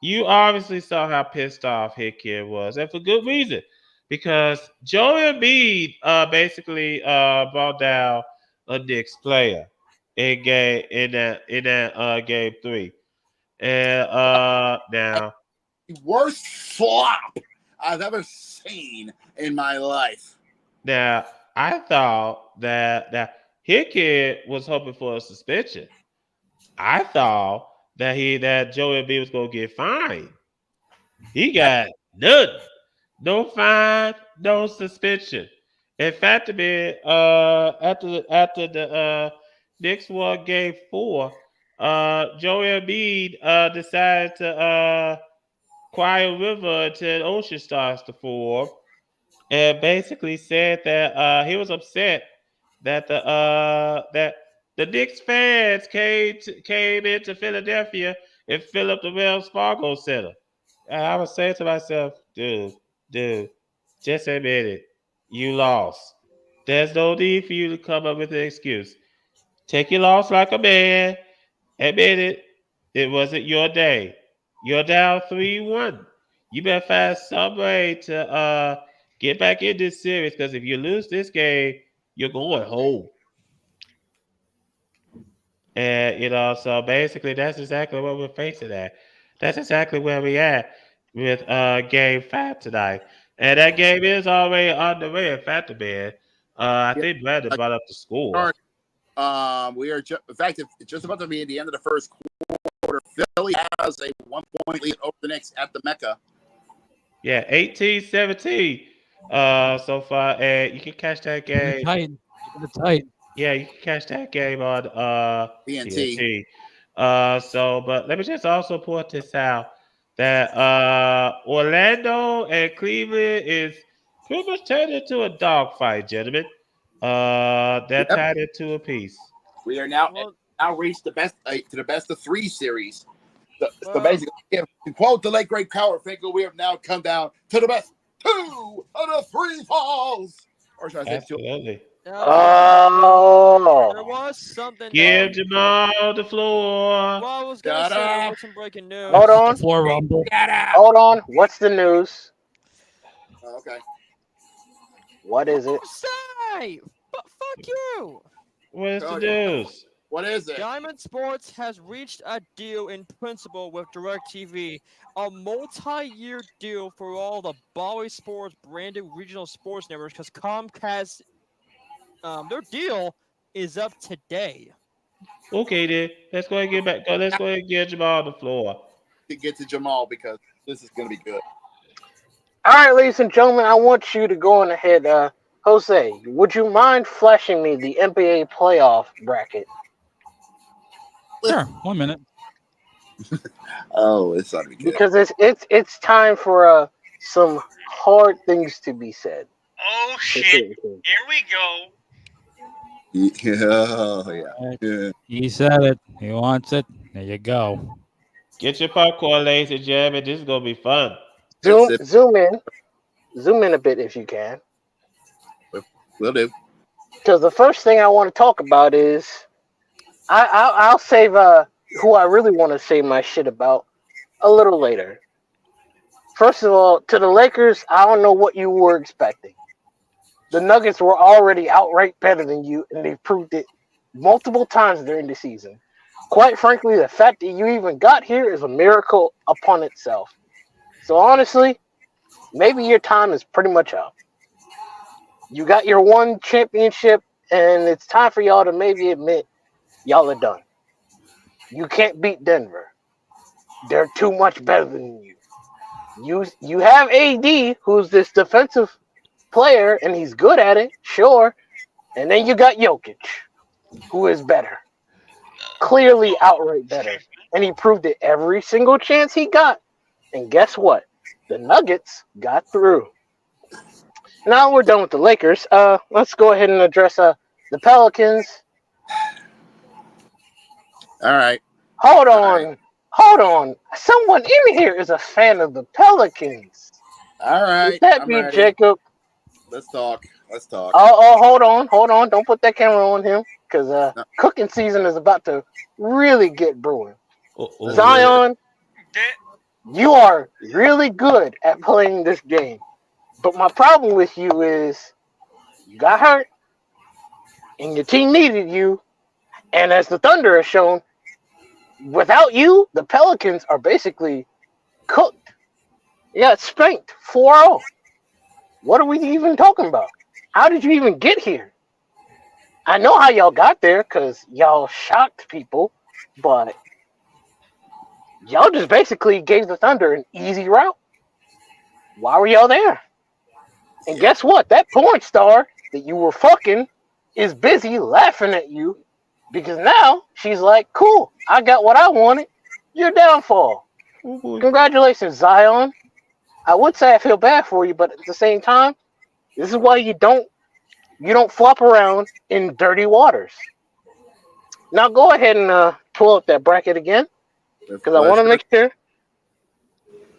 you obviously saw how pissed off Hit Kid was, and for good reason, because Joe Embiid basically brought down a Knicks player in that game 3, and now Worst flop I've ever seen in my life. now I thought that Hit Kid was hoping for a suspension. I thought that Joe Embiid was gonna get fined. He got none. No fine, no suspension. In fact, man, after the Knicks won Game 4, Joel Embiid decided to quiet river until the ocean starts to form, and basically said that he was upset that the Knicks fans came into Philadelphia and filled up the Wells Fargo Center. And I was saying to myself, dude, just admit it. You lost. There's no need for you to come up with an excuse. Take your loss like a man. Admit it. It wasn't your day. You're down 3-1. You better find some way to get back in this series, because if you lose this game, you're going home. And so basically that's exactly what we're facing at. That's exactly where we at with game 5 tonight. And that game is already on the way. In fact, man, I think Brandon brought up the score. We are in fact, it's just about to be at the end of the first quarter. Philly has a 1-point lead over the Knicks at the Mecca. Yeah, 18-17 so far. And you can catch that game. Tight. Yeah, you can catch that game on TNT. But let me just also point this out, that Orlando and Cleveland is pretty much turned into a dogfight, gentlemen. They're tied into a piece. We are now reached the best to the best of 3 series. So basically, to quote the late great Howard Finkel, we have now come down to the best 2 out of 3 falls. Or should I say Absolutely. There Oh. was something. Give Jamal the floor. Well, I was gonna say there was some breaking news. Hold on. The floor rumble. Hold on. What's the news? Okay. What is it? Say, fuck you. What is the news? What is it? Diamond Sports has reached a deal in principle with DirecTV, a multi-year deal for all the Bally Sports branded regional sports networks, because Comcast, their deal is up today. Okay, then let's go ahead and get back. Let's go ahead and get Jamal on the floor. To get to Jamal, because this is going to be good. All right, ladies and gentlemen, I want you to go on ahead. Jose, would you mind flashing me the NBA playoff bracket? Sure. 1 minute. Oh, it's ought to be good. Because it's time for some hard things to be said. Oh for shit! certain teams. Here we go. Yeah. He said it. He wants it. There you go. Get your popcorn, ladies and gentlemen. This is gonna be fun. Zoom That's it. zoom in a bit if you can. Will do. Because the first thing I want to talk about is I'll save who I really want to say my shit about a little later. First of all, to the Lakers, I don't know what you were expecting. The Nuggets were already outright better than you, and they've proved it multiple times during the season. Quite frankly, the fact that you even got here is a miracle upon itself. So honestly, maybe your time is pretty much up. You got your one championship, and it's time for y'all to maybe admit y'all are done. You can't beat Denver. They're too much better than you. You have AD, who's this defensive player, and he's good at it, sure. And then you got Jokic, who is better. Clearly outright better. And he proved it every single chance he got. And guess what? The Nuggets got through. Now we're done with the Lakers. Let's go ahead and address the Pelicans. All right. Hold on. Someone in here is a fan of the Pelicans. All right. Would that I'm be ready. Jacob? Let's talk. Oh, hold on. Don't put that camera on him, because cooking season is about to really get brewing. Uh-oh. Zion, you are really good at playing this game. But my problem with you is you got hurt, and your team needed you. And as the Thunder has shown, without you, the Pelicans are basically cooked. Yeah, it's spanked 4-0. What are we even talking about? How did you even get here? I know how y'all got there because y'all shocked people, but y'all just basically gave the Thunder an easy route. Why were y'all there? And guess what? That porn star that you were fucking is busy laughing at you because now she's like, cool, I got what I wanted. Your downfall. Oh, boy. Congratulations, Zion. I would say I feel bad for you, but at the same time, this is why you don't flop around in dirty waters. Now go ahead and pull up that bracket again, because I want to make sure.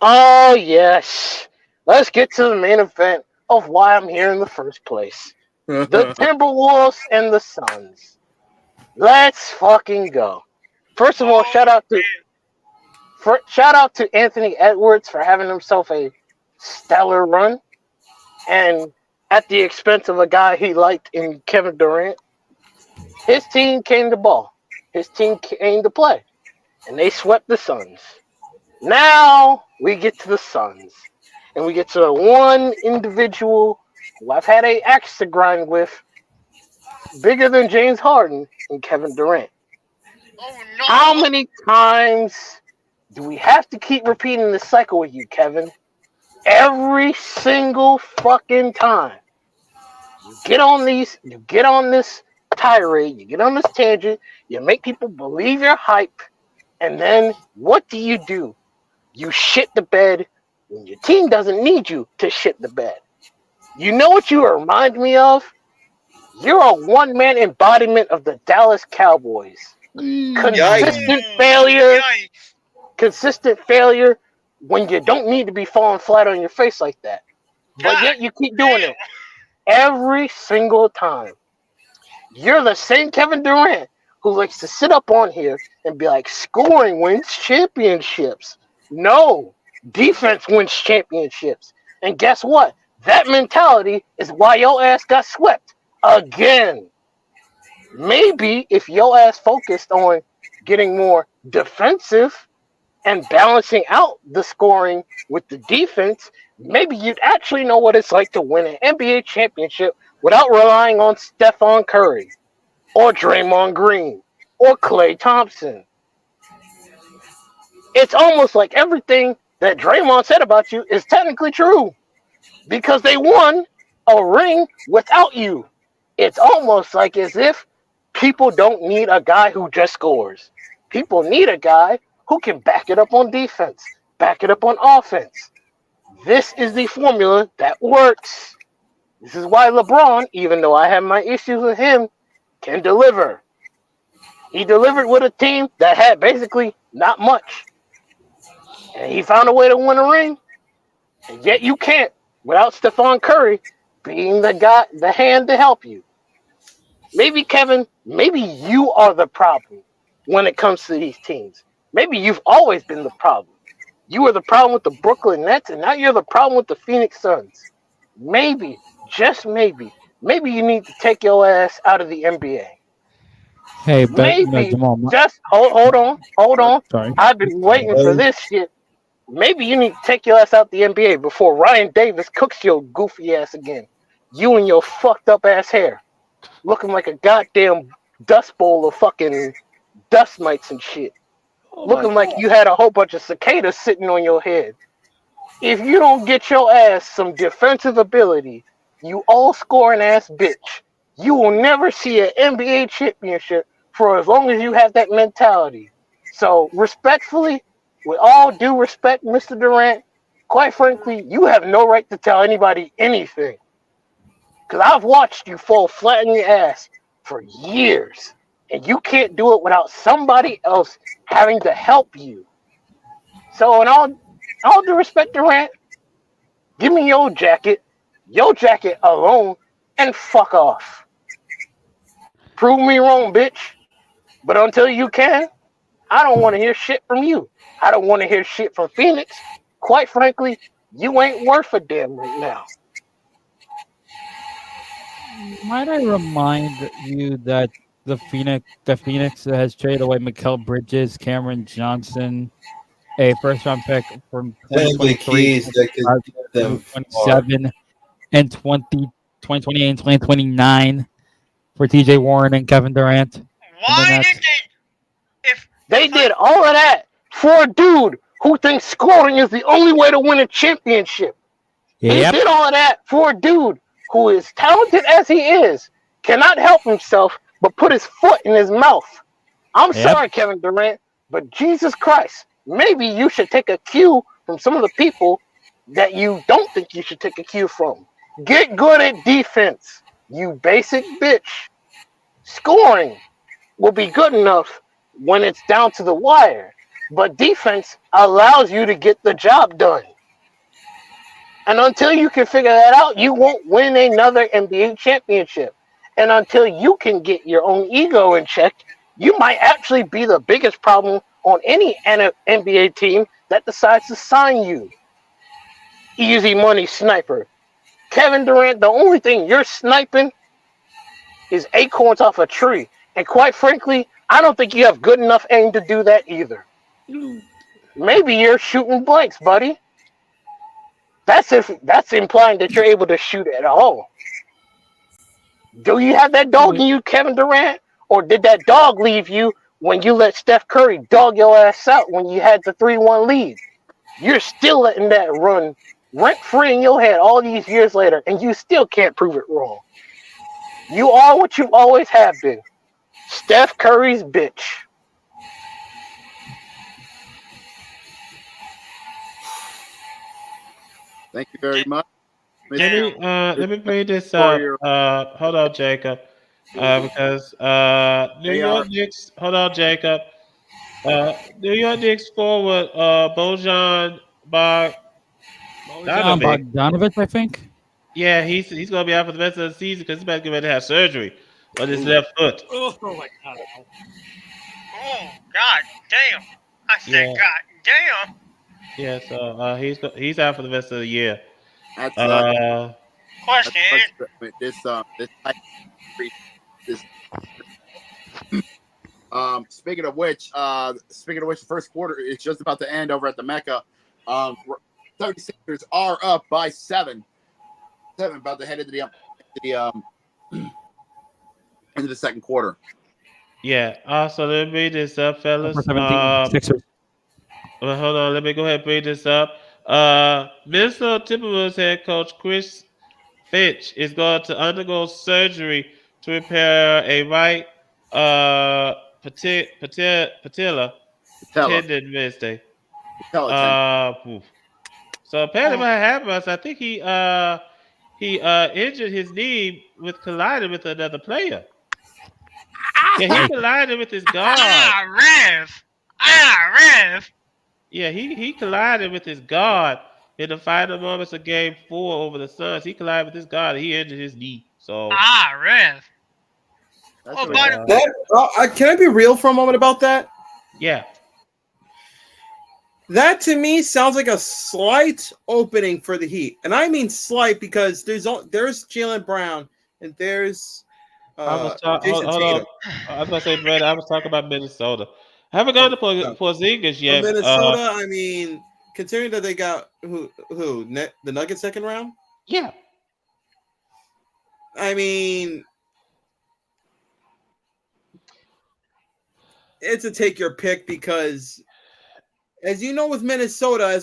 Oh yes, let's get to the main event of why I'm here in the first place. The Timberwolves and the Suns. Let's fucking go. First of all, shout out to Anthony Edwards for having himself a stellar run, and at the expense of a guy he liked in Kevin Durant. His team came to ball. His team came to play, and they swept the Suns. Now we get to the Suns, and we get to the one individual who I've had an axe to grind with, bigger than James Harden and Kevin Durant. Oh no! How many times do we have to keep repeating this cycle with you, Kevin? Every single fucking time. You get on this tirade, you get on this tangent, you make people believe your hype, and then what do? You shit the bed when your team doesn't need you to shit the bed. You know what you remind me of? You're a one-man embodiment of the Dallas Cowboys. Consistent failure. Yikes. Consistent failure when you don't need to be falling flat on your face like that. But yet you keep doing it every single time. You're the same Kevin Durant who likes to sit up on here and be like, scoring wins championships. No, defense wins championships. And guess what? That mentality is why your ass got swept again. Maybe if your ass focused on getting more defensive and balancing out the scoring with the defense, maybe you'd actually know what it's like to win an NBA championship without relying on Stephon Curry or Draymond Green or Klay Thompson. It's almost like everything that Draymond said about you is technically true. because they won a ring without you. It's almost like as if people don't need a guy who just scores. People need a guy who can back it up on defense, back it up on offense. This is the formula that works. This is why LeBron, even though I have my issues with him, can deliver. He delivered with a team that had basically not much. And he found a way to win a ring. And yet you can't without Stephon Curry being the guy, the hand to help you. Maybe Kevin, maybe you are the problem when it comes to these teams. Maybe you've always been the problem. You were the problem with the Brooklyn Nets, and now you're the problem with the Phoenix Suns. Maybe, just maybe you need to take your ass out of the NBA. Hey, but Maybe, Jamal. just hold on. Sorry. I've been waiting for this shit. Maybe you need to take your ass out the NBA before Ryan Davis cooks your goofy ass again. You and your fucked up ass hair, looking like a goddamn dust bowl of fucking dust mites and shit. Looking like you had a whole bunch of cicadas sitting on your head. If you don't get your ass some defensive ability, you all scoring ass bitch, you will never see an NBA championship for as long as you have that mentality. So, respectfully, with all due respect, Mr. Durant, quite frankly, you have no right to tell anybody anything. Because I've watched you fall flat on your ass for years. And you can't do it without somebody else having to help you. So, in all due respect, Durant, give me your jacket alone, and fuck off. Prove me wrong, bitch. But until you can, I don't want to hear shit from you. I don't want to hear shit from Phoenix. Quite frankly, you ain't worth a damn right now. Might I remind you that the Phoenix has traded away Mikal Bridges, Cameron Johnson, a first-round pick from Technically 2023, keys that could get them far. 27, and 2028 and 2029 for TJ Warren and Kevin Durant. Why did they? They did all of that for a dude who thinks scoring is the only way to win a championship. He Yep. did all of that for a dude who is talented as he is, cannot help himself but put his foot in his mouth. I'm Yep. sorry, Kevin Durant, but Jesus Christ, maybe you should take a cue from some of the people that you don't think you should take a cue from. Get good at defense, you basic bitch. Scoring will be good enough when it's down to the wire, but defense allows you to get the job done. And until you can figure that out, you won't win another NBA championship. And until you can get your own ego in check, you might actually be the biggest problem on any NBA team that decides to sign you. Easy money sniper. Kevin Durant, the only thing you're sniping is acorns off a tree. And quite frankly, I don't think you have good enough aim to do that either. Maybe you're shooting blanks, buddy. That's implying that you're able to shoot at all. Do you have that dog in you, Kevin Durant? Or did that dog leave you when you let Steph Curry dog your ass out when you had the 3-1 lead? You're still letting that run rent-free in your head all these years later, and you still can't prove it wrong. You are what you always have been. Steph Curry's bitch. Thank you very much. Let me bring this up. Hold on, Jacob. Because New York Knicks. Hold on, Jacob. New York Knicks forward Bojan Bogdanovic, I think. Yeah, he's gonna be out for the rest of the season because he's about to get ready to have surgery on his left foot. Oh my god. Oh God damn! I said Yeah. God damn. Yeah, so he's out for the rest of the year. That's Question is, speaking of which, the first quarter is just about to end over at the Mecca. 76ers are up by 7. 7 about to head into into the second quarter. Yeah. So let me bring this up, fellas. Number 17, Sixers. Well, hold on. Let me go ahead and bring this up. Minnesota Timberwolves head coach Chris Finch is going to undergo surgery to repair a right patella Tell us. tendon Wednesday. Tell us. Oof. So apparently what happened was I think he injured his knee with colliding with another player. Yeah, he collided with his guard. Rev. Rev. Yeah, he collided with his guard in the final moments of Game 4 over the Suns. He collided with his guard. And he injured his knee. So Rev. That's Oh, what but Can I be real for a moment about that? yeah, That to me sounds like a slight opening for the Heat, and I mean slight because there's Jaylen Brown and there's I was Jason hold on. Tatum. I was gonna say, Brad, I was talking about Minnesota. I haven't gone to Porzingis For yet. Minnesota, I mean, considering that they got the Nuggets second round. Yeah, I mean, it's a take your pick because, as you know, with Minnesota,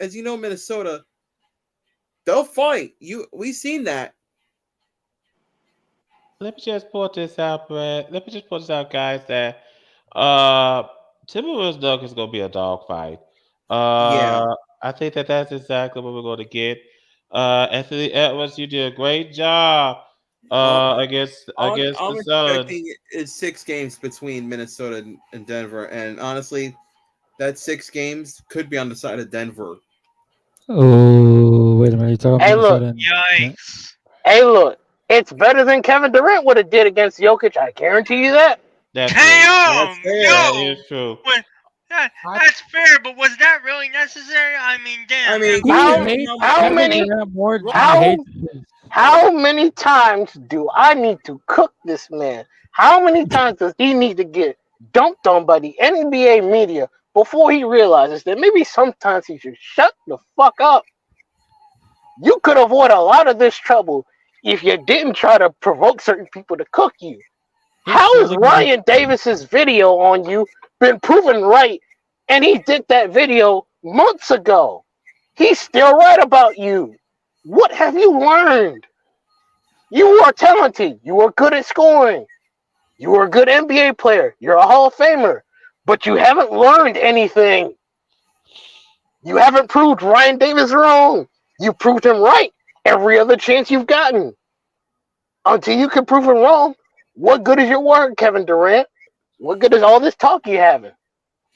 Minnesota, they'll fight. We've seen that. let me just point this out, Brad. Let me just point this out, guys. That Timberwolves Nuggets is gonna be a dogfight. Yeah. I think that's exactly what we're going to get. Anthony Edwards, you did a great job against I'm the Suns. expecting is 6 games between Minnesota and Denver, and honestly, that 6 games could be on the side of Denver. Oh, wait a minute. You're talking Hey, Minnesota. look. Yikes. Hey, look. It's better than Kevin Durant would have did against Jokic. I guarantee you that. That's Damn. fair. That Yo. is true. That's fair, but was that really necessary? I mean, damn. I mean, How many? More than How- he hates How many times do I need to cook this man? How many times does he need to get dumped on by the NBA media before he realizes that maybe sometimes he should shut the fuck up? You could avoid a lot of this trouble if you didn't try to provoke certain people to cook you. How has Ryan Davis's video on you been proven right? And he did that video months ago. He's still right about you. What have you learned? You are talented. You are good at scoring. You are a good NBA player. You're a Hall of Famer. But you haven't learned anything. You haven't proved Ryan Davis wrong. You proved him right every other chance you've gotten. Until you can prove him wrong, what good is your word, Kevin Durant? What good is all this talk you having?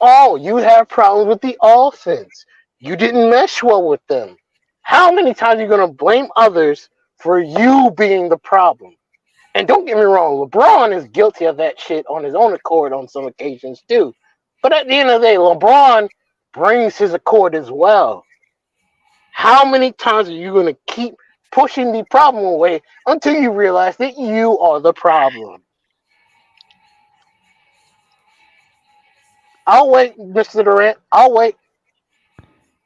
Oh, you have problems with the offense. You didn't mesh well with them. How many times are you going to blame others for you being the problem? And don't get me wrong, LeBron is guilty of that shit on his own accord on some occasions too. But at the end of the day, LeBron brings his accord as well. How many times are you going to keep pushing the problem away until you realize that you are the problem? I'll wait, Mr. Durant. I'll wait.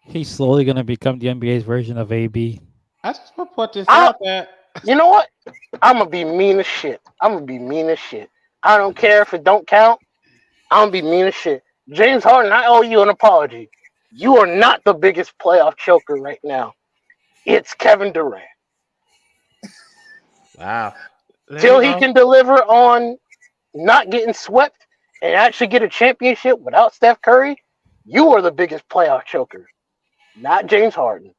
He's slowly going to become the NBA's version of AB. I just want to put this out there. You know what? I'm going to be mean as shit. I'm going to be mean as shit. I don't care if it don't count. I'm going to be mean as shit. James Harden, I owe you an apology. You are not the biggest playoff choker right now. It's Kevin Durant. Wow. Till he can deliver on not getting swept and actually get a championship without Steph Curry, you are the biggest playoff choker, not James Harden.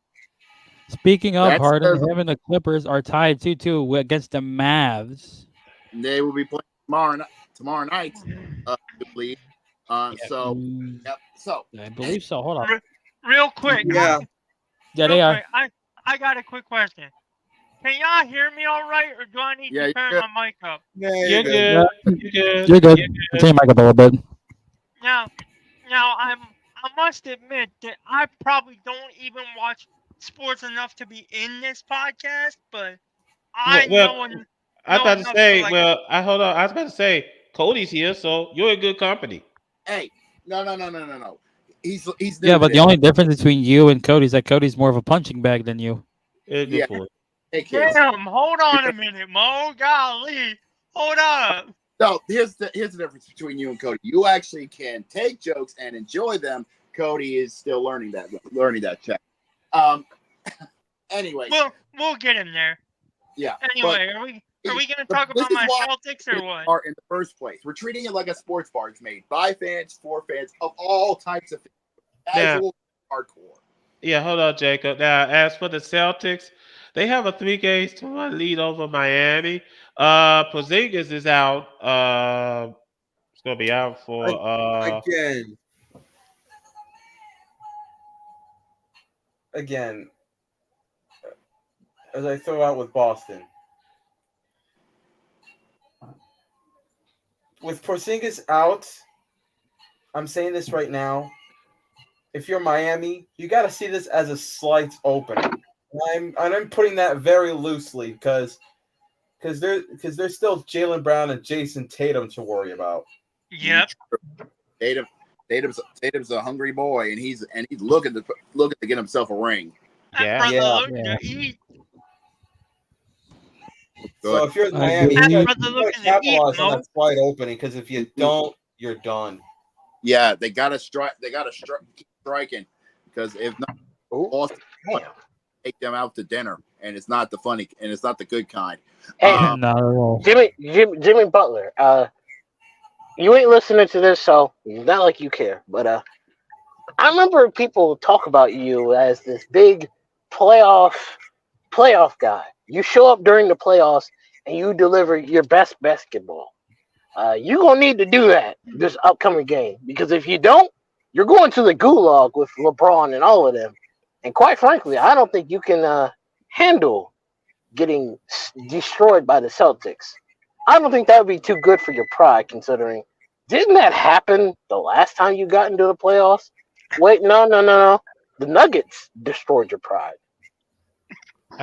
Speaking of That's Harden, the- him and the Clippers are tied 2-2 against the Mavs. They will be playing tomorrow night, I believe. So, yep. So, I believe so. Hold on. Real quick. Yeah. Yeah, real they are. quick, I got a quick question. Can y'all hear me all right, or do I need Yeah, to turn you're my mic up? Yeah, You're good. You're good. You're good. You're Turn your mic up a little bit. Now I must admit that I probably don't even watch sports enough to be in this podcast, but I Well, know. I was know about to enough say, like, hold on. I was about to say, Cody's here, so you're in good company. hey, no. He's Yeah, new but to the only difference between you and Cody is that Cody's more of a punching bag than you. You're a good Yeah. for it. Hey, kids. damn, hold on a minute, Mo. Golly, hold up. So here's the difference between you and Cody. You actually can take jokes and enjoy them Cody is still learning that check. Anyways, We'll get him there. yeah. Anyway, are we going to talk this about is my why Celtics or what? Are in the first place. We're treating it like a sports bar. It's made by fans, for fans of all types of casual, hardcore. Yeah, hold on, Jacob. Now, as for the Celtics, they have a 3-1 lead over Miami. Porzingis is out. It's gonna be out for again. As I throw out with Boston, with Porzingis out, I'm saying this right now. If you're Miami, you got to see this as a slight opening. I'm putting that very loosely because there's still Jaylen Brown and Jason Tatum to worry about. Yep. Tatum's a hungry boy, and he's looking to get himself a ring. To eat. So if you're Miami, you got to capitalize on that slight opening because if you don't, you're done. Yeah, they gotta strike. They gotta keep striking because if not, Boston take them out to dinner, and it's not the funny and it's not the good kind. Hey, Jimmy Butler. You ain't listening to this, so it's not like you care. But I remember people talk about you as this big playoff guy. You show up during the playoffs and you deliver your best basketball. You're going to need to do that this upcoming game because if you don't, you're going to the gulag with LeBron and all of them. And quite frankly, I don't think you can handle getting destroyed by the Celtics. I don't think that would be too good for your pride considering. Didn't that happen the last time you got into the playoffs? Wait, no. The Nuggets destroyed your pride.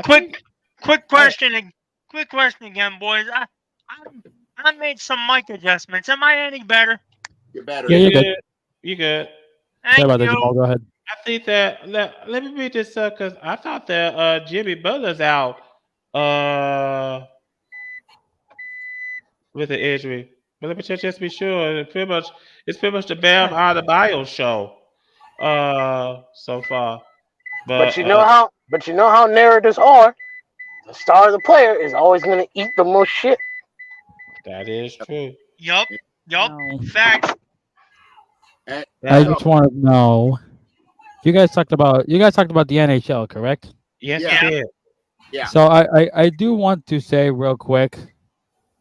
Quick question again, boys. I made some mic adjustments. Am I any better? You're better. Yeah, you're good. You good? Sorry about that, Jamal. Go ahead. I think that let me read this up because I thought that Jimmy Butler's out with an injury. But let me just be sure. It's pretty much the Bam Adebayo show so far. But you know how narratives are. The star of the player is always going to eat the most shit. That is true. Yup. No. Facts. I just want to know. You guys talked about the NHL, correct? Yes, Yeah. we did. Yeah. So I do want to say real quick,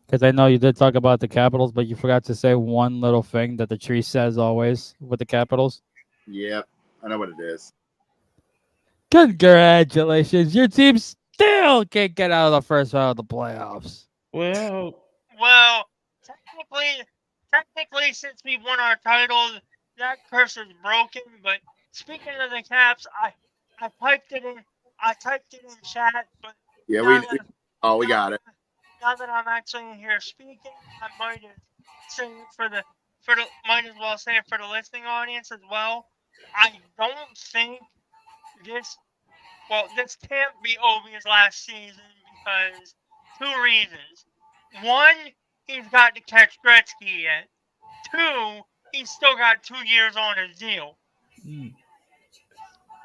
because I know you did talk about the Capitals, but you forgot to say one little thing that the tree says always with the Capitals. Yep, I know what it is. Congratulations, your team still can't get out of the first round of the playoffs. Well, technically, since we won our title, that curse is broken. But speaking of the Caps, I typed it in chat. But Yeah, we got it. Now that I'm actually in here speaking, I might as well say it for the listening audience as well. I don't think this can't be Ovi's last season because 2 reasons. 1, he's got to catch Gretzky yet. 2, he's still got 2 years on his deal.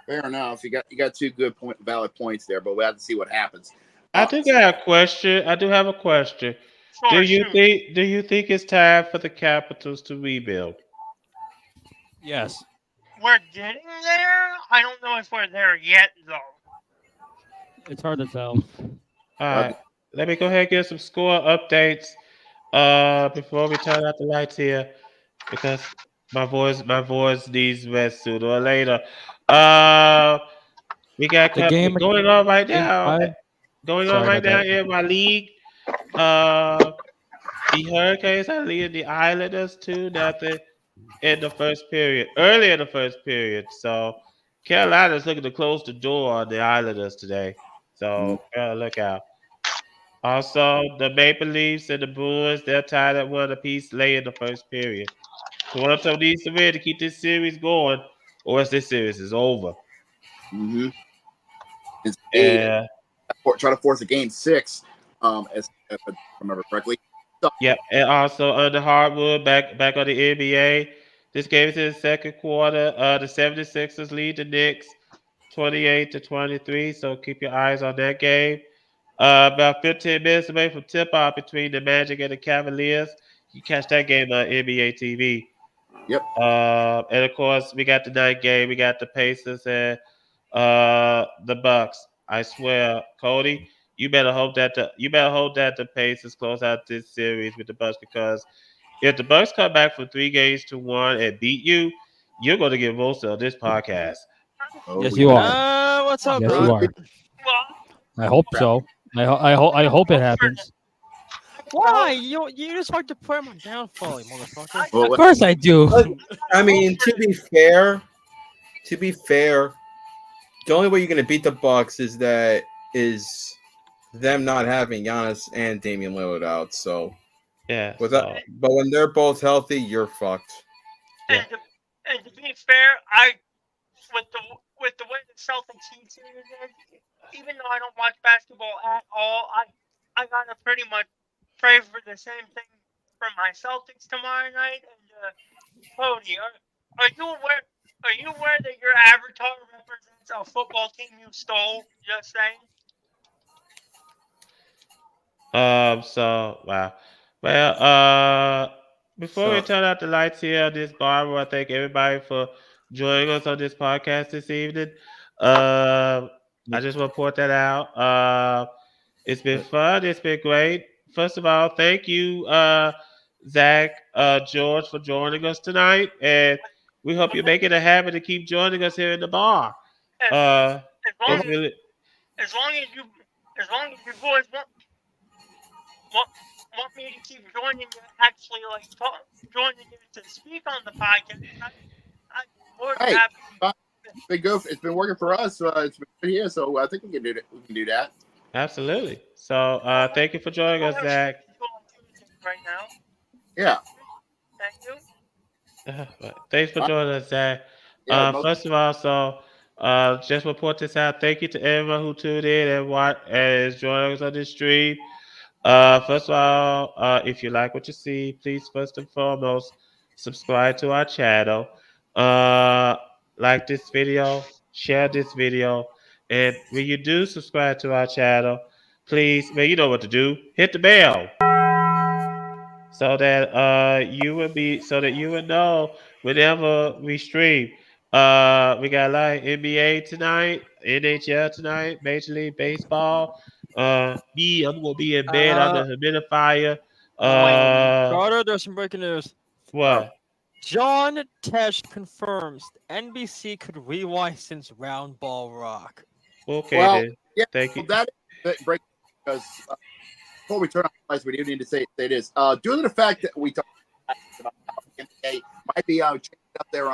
Fair enough. You got 2 good valid points there, but we have to see what happens. I think I have a question. I do have a question. Sure, do you think it's time for the Capitals to rebuild? Yes. We're getting there. I don't know if we're there yet, though. It's hard to tell. All right. Let me go ahead and get some score updates before we turn out the lights here because my voice needs rest sooner or later. We got the game going on right now. Going on right now in my league. The Hurricanes are leading the Islanders 2-0 in the first period, early in the first period. So Carolina's looking to close the door on the Islanders today. So look out. Also, the Maple Leafs and the Brewers, they're tied at 1 apiece late in the first period. So one of them needs to win to keep this series going, or else this series is over. Mm-hmm. Yeah. Try to force a game 6, if I remember correctly. So, yeah, and also under hardwood, back on the NBA, This game is in the second quarter. The 76ers lead the Knicks 28-23. So keep your eyes on that game. About 15 minutes away from tip-off between the Magic and the Cavaliers. You catch that game on NBA TV. Yep. And of course, we got the night game. We got the Pacers and the Bucks. I swear, Cody, you better hope that the Pacers close out this series with the Bucks, because if the Bucks come back from 3-1 and beat you, you're going to get roasted on this podcast. Oh, Yes, we you do. are. What's up, Yes, bro? you are. Well, I hope so. I hope it happens. Why? You just like to play my downfall, you motherfucker. Well, Of course I do. I mean, to be fair, the only way you're gonna beat the Bucks is them not having Giannis and Damian Lillard out. So, Yeah. but when they're both healthy, you're fucked. Yeah. And to be fair, with the way the Celtics Heat series is, even though I don't watch basketball at all, I gotta pretty much pray for the same thing for my Celtics tomorrow night. And Cody, are you aware? Are you aware that your avatar represents a football team you stole? Just saying. So wow. Well, before we turn out the lights here on this bar, I want to thank everybody for joining us on this podcast this evening. I just want to point that out. It's been fun. It's been great. First of all, thank you, Zach, George, for joining us tonight, and we hope you make it a habit to keep joining us here in the bar. As long It's really as long as you boys want me to keep joining you, actually joining you to speak on the podcast, I'm more than Hey, happy. it's been good. It's been working for us. It's been good here, so I think we can do that. We can do that. absolutely. So, thank you for joining us, Zach. Right now. Yeah. Thank you. Thanks for joining us, Zach. Yeah, First of all, just report this out. Thank you to everyone who tuned in and is joining us on this stream. First of all, if you like what you see, please first and foremost subscribe to our channel. Like this video, share this video, and when you do subscribe to our channel, please, man, you know what to do. Hit the bell so that you would know whenever we stream. We got a lot of NBA tonight, NHL tonight, Major League Baseball. I'm gonna be in bed under the humidifier. Carter, there's some breaking news. What? John Tesh confirms NBC could re-license Round Ball Rock. Okay, well, then. yeah, Thank you. that break because before we turn on the lights, we do need to say this. Due to the fact that we talked about how NBA might be changing up their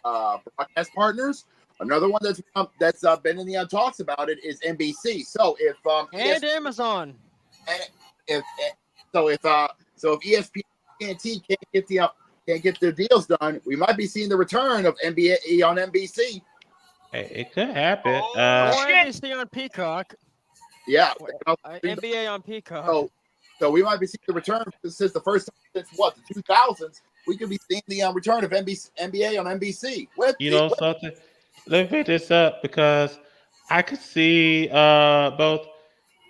broadcast partners. Another one that's been in the talks about it is NBC. So if and Amazon, if ESPN can't get their deals done, we might be seeing the return of NBA on NBC. Hey, it could happen. or NBC on Peacock. Yeah, NBA on Peacock. So we might be seeing the return since the first time since the 2000s. We could be seeing the return of NBA on NBC. Something. Let me pick this up because I could see both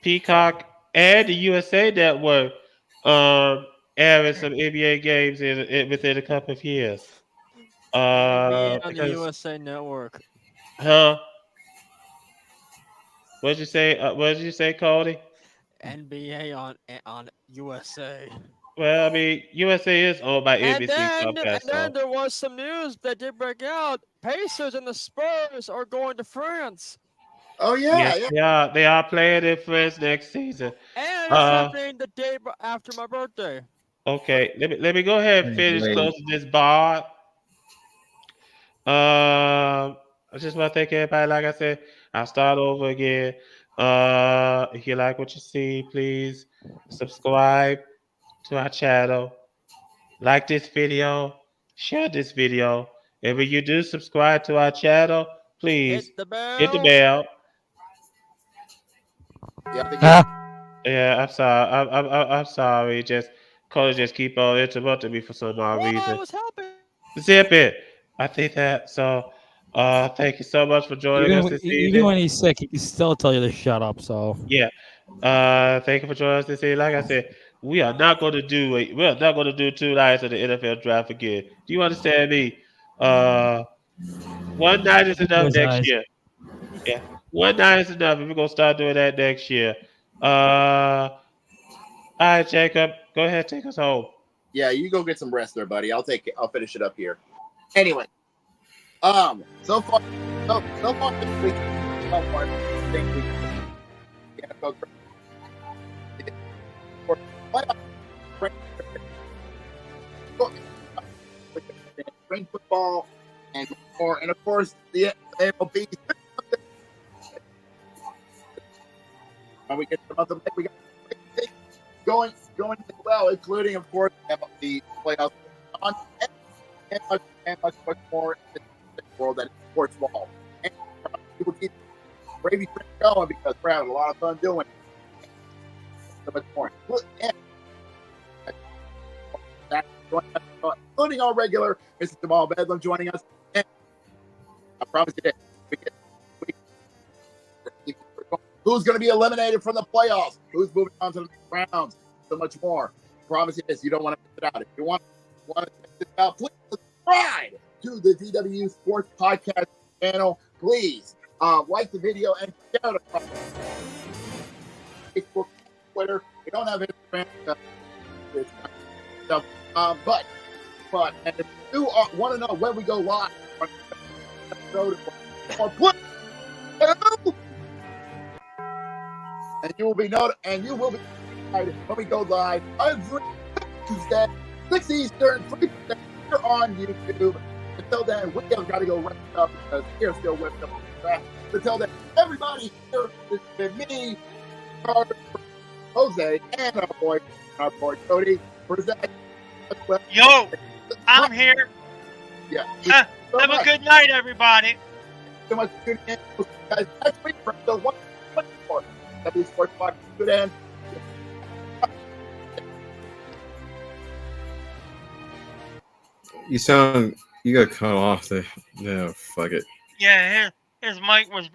Peacock and the USA Network airing some NBA games within a couple of years. NBA on the USA Network. Huh? What did you say, Cody? NBA on USA. Well, I mean, USA is owned by NBC. And then there was some news that did break out. Pacers and the Spurs are going to France. Oh yeah, yes, they are playing in France next season. And it's happening the day after my birthday. Okay, let me go ahead and finish closing this bar. I just want to thank everybody. Like I said, I'll start over again. If you like what you see, please subscribe to our channel, like this video, share this video, and when you do subscribe to our channel, please hit the bell. Yeah, I'm sorry. I'm sorry. Cody just keep on interrupting me for some odd reason. I was helping. Zip it. I think that so. Thank you so much for joining us this Even evening. when he's sick, he can still tell you to shut up. So Yeah. Thank you for joining us this evening. Like I said, we are not going to do 2 nights of the NFL draft again. Do you understand me? Uh, one night is enough those next eyes. year. Yeah, one night is enough, and we're gonna start doing that next year. All right, Jacob, go ahead, take us home. Yeah, you go get some rest there, buddy. I'll finish it up here. Anyway, so far this week, so far, I think the NFL for playoff spring football and more, and of course the MLB. When we get to the month of May, we got going as well, including of course the playoffs on and much more in the world that is sports ball. And people keep gravy train going because we're having a lot of fun doing it. So much more. And including our regular Mr. Jamal Bedlam joining us. And I promise you this. Who's going to be eliminated from the playoffs? Who's moving on to the next rounds? So much more. I promise you this. You don't want to miss it out. If you want to check this out, please subscribe to the VWU Sports Podcast channel. Please like the video and share it across Facebook, Twitter. We don't have Instagram. But and if you want to know when we go live, and you will be notified when we go live every Tuesday, 6 Eastern, 3 Pacific, here on YouTube. Until then, we have got to go wrap up because we're still whipped up on the track. Until then, everybody here, it's been me, Carter, Jose, and our boy Cody. Yo, I'm here. Yeah. Have a good night, everybody. So much for tuning in. We'll see you guys next week for episode 124. W Sports Podcast. Good end. You got cut off there. No, fuck it. Yeah, his mic was